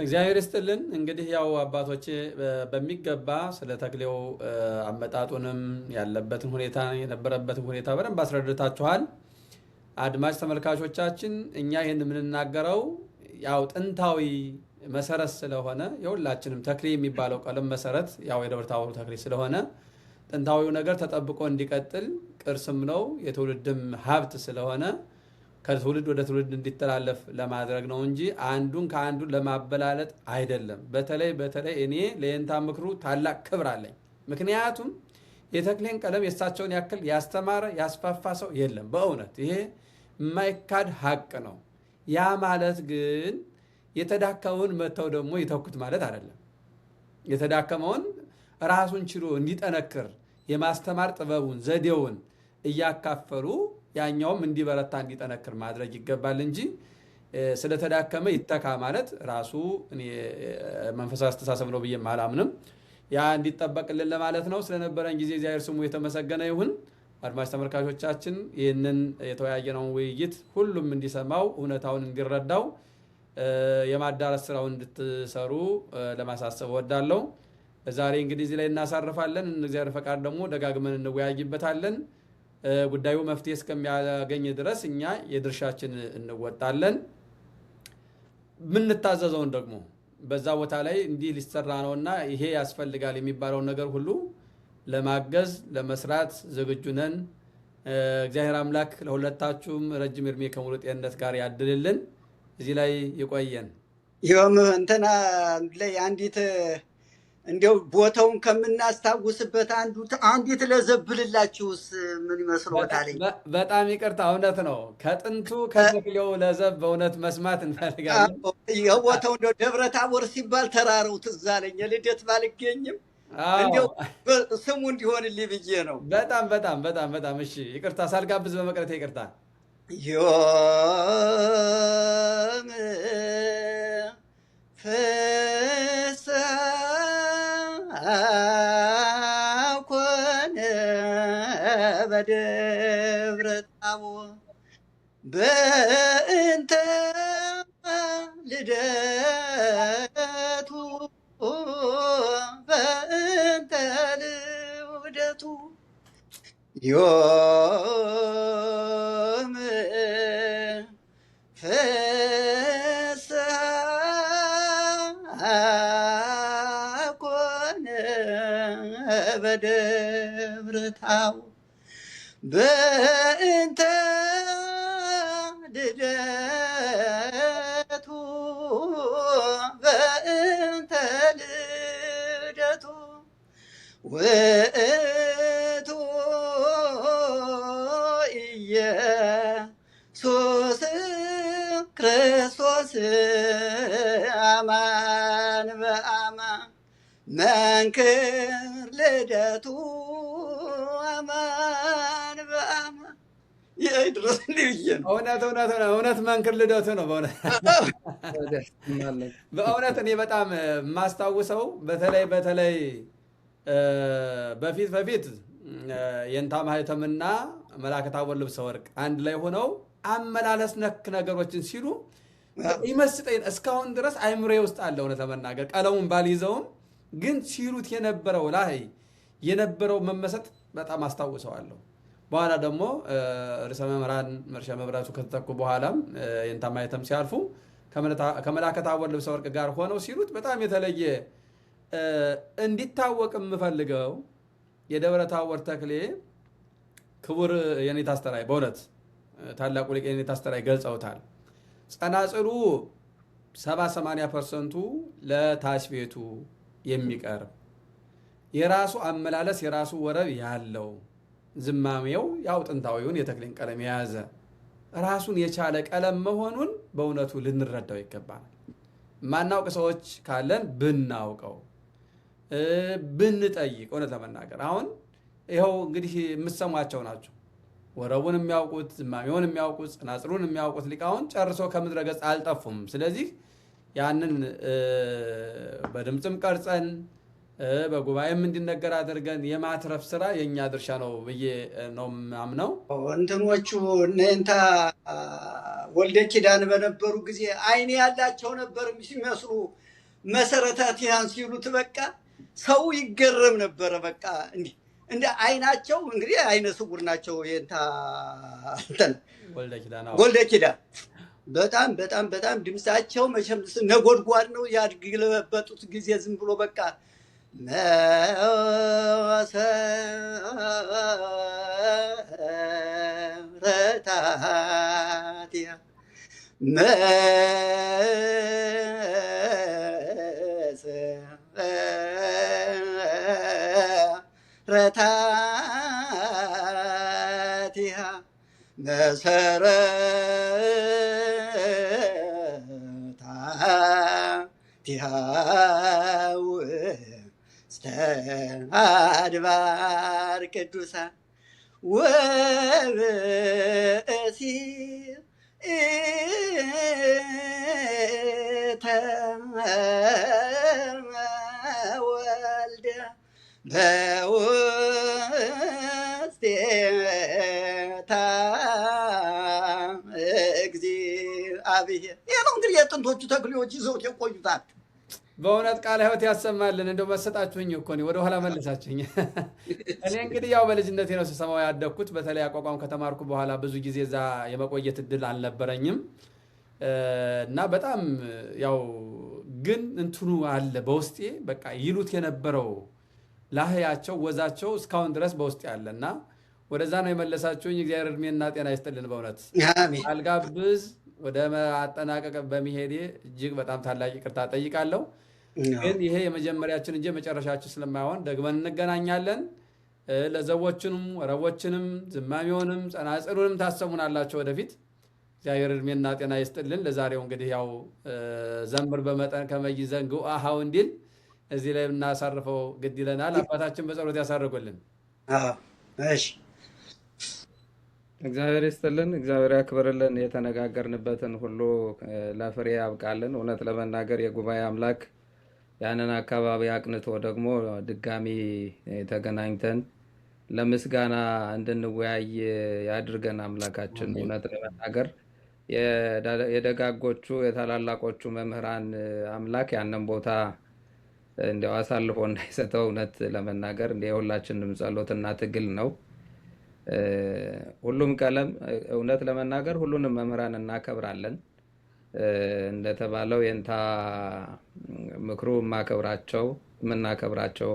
S1: እግዚአብሔር ይስጥልን። እንግዲህ ያው አባቶቼ በሚገባ ስለ ተክሌው አመጣጡንም ያለበትን ሁኔታ የነበረበትን ሁኔታ በደንብ አስረድታችኋል። አድማጭ ተመልካቾቻችን እኛ ይህን የምንናገረው ያው ጥንታዊ መሰረት ስለሆነ የሁላችንም ተክሌ የሚባለው ቀለም መሰረት ያው የደብረ ታቦር ተክሌ ስለሆነ ጥንታዊው ነገር ተጠብቆ እንዲቀጥል ቅርስም ነው የትውልድም ሀብት ስለሆነ ከትውልድ ወደ ትውልድ እንዲተላለፍ ለማድረግ ነው እንጂ አንዱን ከአንዱ ለማበላለጥ አይደለም። በተለይ እኔ ለየንታ ምክሩ ታላቅ ክብር አለኝ። ምክንያቱም የተክሌን ቀለም የእሳቸውን ያክል ያስተማረ ያስፋፋ ሰው የለም። በእውነት ይሄ የማይካድ ሀቅ ነው። ያ ማለት ግን የተዳከመውን መተው ደግሞ ይተኩት ማለት አይደለም። የተዳከመውን ራሱን ችሎ እንዲጠነክር የማስተማር ጥበቡን ዘዴውን እያካፈሉ ያኛውም እንዲበረታ እንዲጠነክር ማድረግ ይገባል እንጂ ስለተዳከመ ይተካ ማለት ራሱ መንፈሳዊ አስተሳሰብ ነው ብዬ አላምንም። ያ እንዲጠበቅልን ለማለት ነው። ስለነበረን ጊዜ እግዚአብሔር ስሙ የተመሰገነ ይሁን። አድማጭ ተመልካቾቻችን ይህንን የተወያየነውን ውይይት ሁሉም እንዲሰማው እውነታውን እንዲረዳው የማዳረስ ስራውን እንድትሰሩ ለማሳሰብ እወዳለሁ። ዛሬ እንግዲህ እዚህ ላይ እናሳርፋለን። እግዚአብሔር ፈቃድ ደግሞ ደጋግመን እንወያይበታለን። ጉዳዩ መፍትሄ እስከሚያገኝ ድረስ እኛ የድርሻችን እንወጣለን። ምንታዘዘውን ደግሞ በዛ ቦታ ላይ እንዲህ ሊሰራ ነውና ይሄ ያስፈልጋል የሚባለውን ነገር ሁሉ ለማገዝ ለመስራት ዝግጁ ነን። እግዚአብሔር አምላክ ለሁለታችሁም ረጅም እድሜ ከሙሉ ጤንነት ጋር ያድልልን። እዚህ ላይ ይቆየን።
S2: ይኸውም እንትና ላይ አንዲት እንዲያው ቦታውን ከምናስታውስበት አንዲት ለዘብልላችሁስ ምን ይመስሎታል?
S1: በጣም ይቅርታ፣ እውነት ነው። ከጥንቱ ከተክሌው ለዘብ በእውነት መስማት እንፈልጋለን።
S2: የቦታው እንደው ደብረ ታቦር ሲባል ተራራው ትዝ አለኝ። የልደት ባልገኝም እንዲያው ስሙ እንዲሆንልኝ ብዬ ነው።
S1: በጣም በጣም በጣም በጣም እሺ፣ ይቅርታ ሳልጋብዝ በመቅረቴ ይቅርታ።
S2: ዮም ኮነ በደብረ ታቦር በእንተ ልደቱ በእንተ ልደቱ ዮም በደብረ ታቦር በእንተ ልደቱ በእንተ ልደቱ ውእቱ ኢየሱስ ክርስቶስ አማን በአማን መንክር ልደቱ አማን በአማን ድረስ ብዬ ነው።
S1: እውነት መንክር ልደቱ ነው። በእውነት እኔ በጣም የማስታውሰው በተለይ በፊት የእንታ ማህተምና መልአከ ታቦር ልብሰ ወርቅ አንድ ላይ ሆነው አመላለስ ነክ ነገሮችን ሲሉ ይመስጠኝ እስካሁን ድረስ አይምሬ ውስጥ አለ። እውነት ለመናገር ቀለሙን ባልይዘውም ግን ሲሉት የነበረው ላይ የነበረው መመሰጥ በጣም አስታውሰዋለሁ። በኋላ ደግሞ ርዕሰ መምህራን መርሻ መብራቱ ከተተኩ በኋላም የእንታ ማህተም ሲያልፉ ከመልአከ ታቦር ልብሰ ወርቅ ጋር ሆነው ሲሉት በጣም የተለየ እንዲታወቅ የምፈልገው የደብረ ታቦር ተክሌ ክቡር የኔታ አስተራይ በእውነት ታላቁ ሊቅ የኔታ አስተራይ ገልጸውታል። ጸናጽሉ 70-80% ለታች ቤቱ የሚቀርብ የራሱ አመላለስ የራሱ ወረብ ያለው ዝማሜው ያው ጥንታዊውን የተክሌን ቀለም የያዘ ራሱን የቻለ ቀለም መሆኑን በእውነቱ ልንረዳው ይገባል። ማናውቅ ሰዎች ካለን ብናውቀው ብንጠይቅ። እውነት ለመናገር አሁን ይኸው እንግዲህ የምትሰሟቸው ናቸው። ወረቡን የሚያውቁት ዝማሜውን የሚያውቁት ጽናጽሉን የሚያውቁት ሊቃውን ጨርሶ ከምድረ ገጽ አልጠፉም። ስለዚህ ያንን በድምፅም ቀርጸን በጉባኤም እንዲነገር አድርገን የማትረፍ ስራ የእኛ ድርሻ ነው ብዬ ነው ማምነው።
S2: እንትኖቹ እነንታ ወልደ ኪዳን በነበሩ ጊዜ አይን ያላቸው ነበር ሲመስሉ መሰረታት ያን ሲሉት በቃ ሰው ይገረም ነበረ። በቃ እንደ አይናቸው እንግዲህ አይነ ስውር ናቸው። እንትን ወልደ ኪዳን በጣም በጣም በጣም ድምፃቸው መቼም ነጎድጓድ ነው። ያድግለበጡት ጊዜ ዝም ብሎ በቃ መሰረታትያ መሰረታትያ መሰረታትያ ውስተ አድባር ቅዱሳን ወብእሲ ወልደ በውስቴታ እግዚአብሔር። ይህ ነው እንግዲህ የጥንቶቹ ተክሌዎች ይዘውት የቆዩታት።
S1: በእውነት ቃለ ሕይወት ያሰማልን። እንደው መሰጣችሁኝ እኮ እኔ ወደኋላ መለሳችሁኝ። እኔ እንግዲህ ያው በልጅነቴ ነው ስሰማው ያደግኩት። በተለይ አቋቋም ከተማርኩ በኋላ ብዙ ጊዜ እዛ የመቆየት እድል አልነበረኝም እና በጣም ያው ግን እንትኑ አለ በውስጤ በቃ ይሉት የነበረው ላህያቸው ወዛቸው እስካሁን ድረስ በውስጤ አለ እና ወደዛ ነው የመለሳችሁኝ። እግዚአብሔር እድሜና ጤና ይስጥልን። በእውነት አልጋብዝ ወደ ማጠናቀቅ በሚሄዴ እጅግ በጣም ታላቅ ይቅርታ ጠይቃለሁ። ግን ይሄ የመጀመሪያችን እንጂ መጨረሻችን ስለማይሆን ደግመን እንገናኛለን። ለዘቦችንም ወረቦችንም ዝማሜውንም ጸናጽሉንም ታሰሙናላቸው ወደፊት። እግዚአብሔር እድሜና ጤና ይስጥልን። ለዛሬው እንግዲህ ያው ዘምር በመጠን ከመይዘን ግውአሃው እንዲል እዚህ ላይ እናሳርፈው ግድ ይለናል። አባታችን በጸሎት ያሳርጉልን።
S2: እሺ
S3: እግዚአብሔር ይስጥልን፣ እግዚአብሔር ያክብርልን። የተነጋገርንበትን ሁሉ ለፍሬ ያብቃልን። እውነት ለመናገር የጉባኤ አምላክ ያንን አካባቢ አቅንቶ ደግሞ ድጋሚ ተገናኝተን ለምስጋና እንድንወያይ ያድርገን አምላካችን። እውነት ለመናገር የደጋጎቹ የታላላቆቹ መምህራን አምላክ ያንን ቦታ እንዲያው አሳልፎ እንዳይሰጠው እውነት ለመናገር የሁላችንም ጸሎትና ትግል ነው። ሁሉም ቀለም እውነት ለመናገር ሁሉንም መምህራን እናከብራለን። እንደተባለው የንታ ምክሩ የምናከብራቸው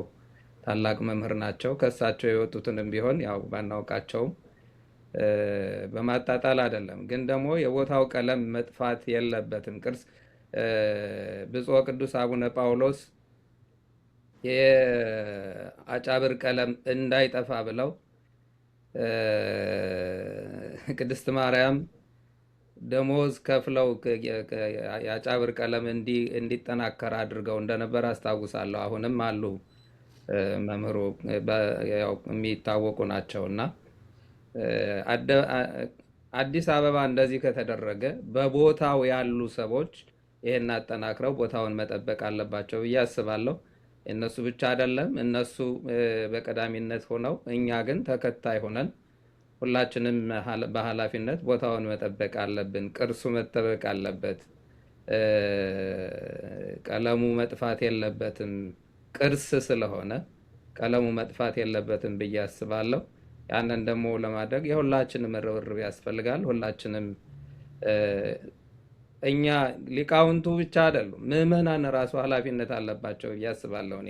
S3: ታላቅ መምህር ናቸው። ከሳቸው የወጡትንም ቢሆን ያው ባናውቃቸውም በማጣጣል አይደለም፣ ግን ደግሞ የቦታው ቀለም መጥፋት የለበትም። ቅርስ ብፁዕ ቅዱስ አቡነ ጳውሎስ የአጫብር ቀለም እንዳይጠፋ ብለው ቅድስት ማርያም ደሞዝ ከፍለው የአጫብር ቀለም እንዲጠናከር አድርገው እንደነበር አስታውሳለሁ። አሁንም አሉ መምህሩ የሚታወቁ ናቸውና አዲስ አበባ እንደዚህ ከተደረገ በቦታው ያሉ ሰዎች ይሄን አጠናክረው ቦታውን መጠበቅ አለባቸው ብዬ አስባለሁ። እነሱ ብቻ አይደለም፣ እነሱ በቀዳሚነት ሆነው እኛ ግን ተከታይ ሆነን ሁላችንም በኃላፊነት ቦታውን መጠበቅ አለብን። ቅርሱ መጠበቅ አለበት። ቀለሙ መጥፋት የለበትም። ቅርስ ስለሆነ ቀለሙ መጥፋት የለበትም ብዬ አስባለሁ። ያንን ደግሞ ለማድረግ የሁላችንም ርብርብ ያስፈልጋል። ሁላችንም እኛ ሊቃውንቱ ብቻ አይደሉም፣ ምዕመናን ራሱ ኃላፊነት አለባቸው ብዬ አስባለሁ። እኔ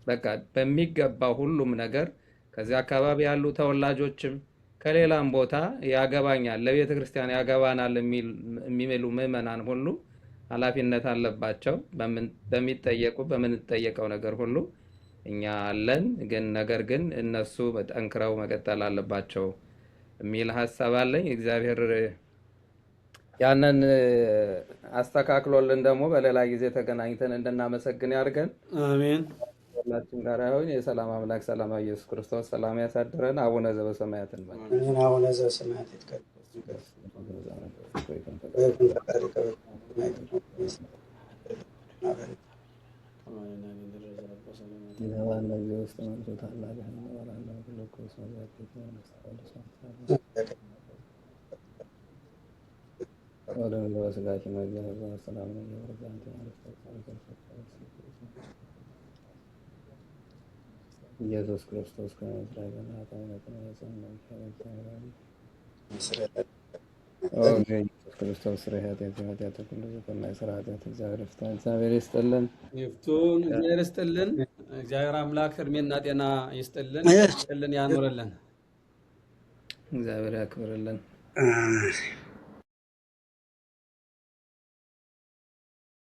S3: በቃ በሚገባው ሁሉም ነገር ከዚህ አካባቢ ያሉ ተወላጆችም ከሌላም ቦታ ያገባኛል ለቤተ ክርስቲያን ያገባናል የሚሉ ምዕመናን ሁሉ ኃላፊነት አለባቸው። በምንጠየቀው ነገር ሁሉ እኛ አለን። ግን ነገር ግን እነሱ ጠንክረው መቀጠል አለባቸው የሚል ሀሳብ አለኝ። እግዚአብሔር ያንን አስተካክሎልን ደግሞ በሌላ ጊዜ ተገናኝተን እንድናመሰግን ያድርገን።
S1: አሜን።
S3: ሁላችን ጋር ይሁን። የሰላም አምላክ ሰላማዊ ኢየሱስ ክርስቶስ ሰላም ያሳድረን። አቡነ ዘበሰማያት እንበል።
S2: አቡነ ዘበሰማያት ይትቀደስ
S3: ኢየሱስ ክርስቶስ ኢየሱስ ክርስቶስ ስራ ኃጢአት ሁሉ ዘጠና የስራ ኃጢአት እግዚአብሔር ይፍታ። እግዚአብሔር ይስጥልን።
S1: ይፍቱን። እግዚአብሔር ይስጥልን። እግዚአብሔር አምላክ እድሜና ጤና ይስጥልን፣ ይስጥልን፣ ያኖርልን።
S3: እግዚአብሔር ያክብርልን።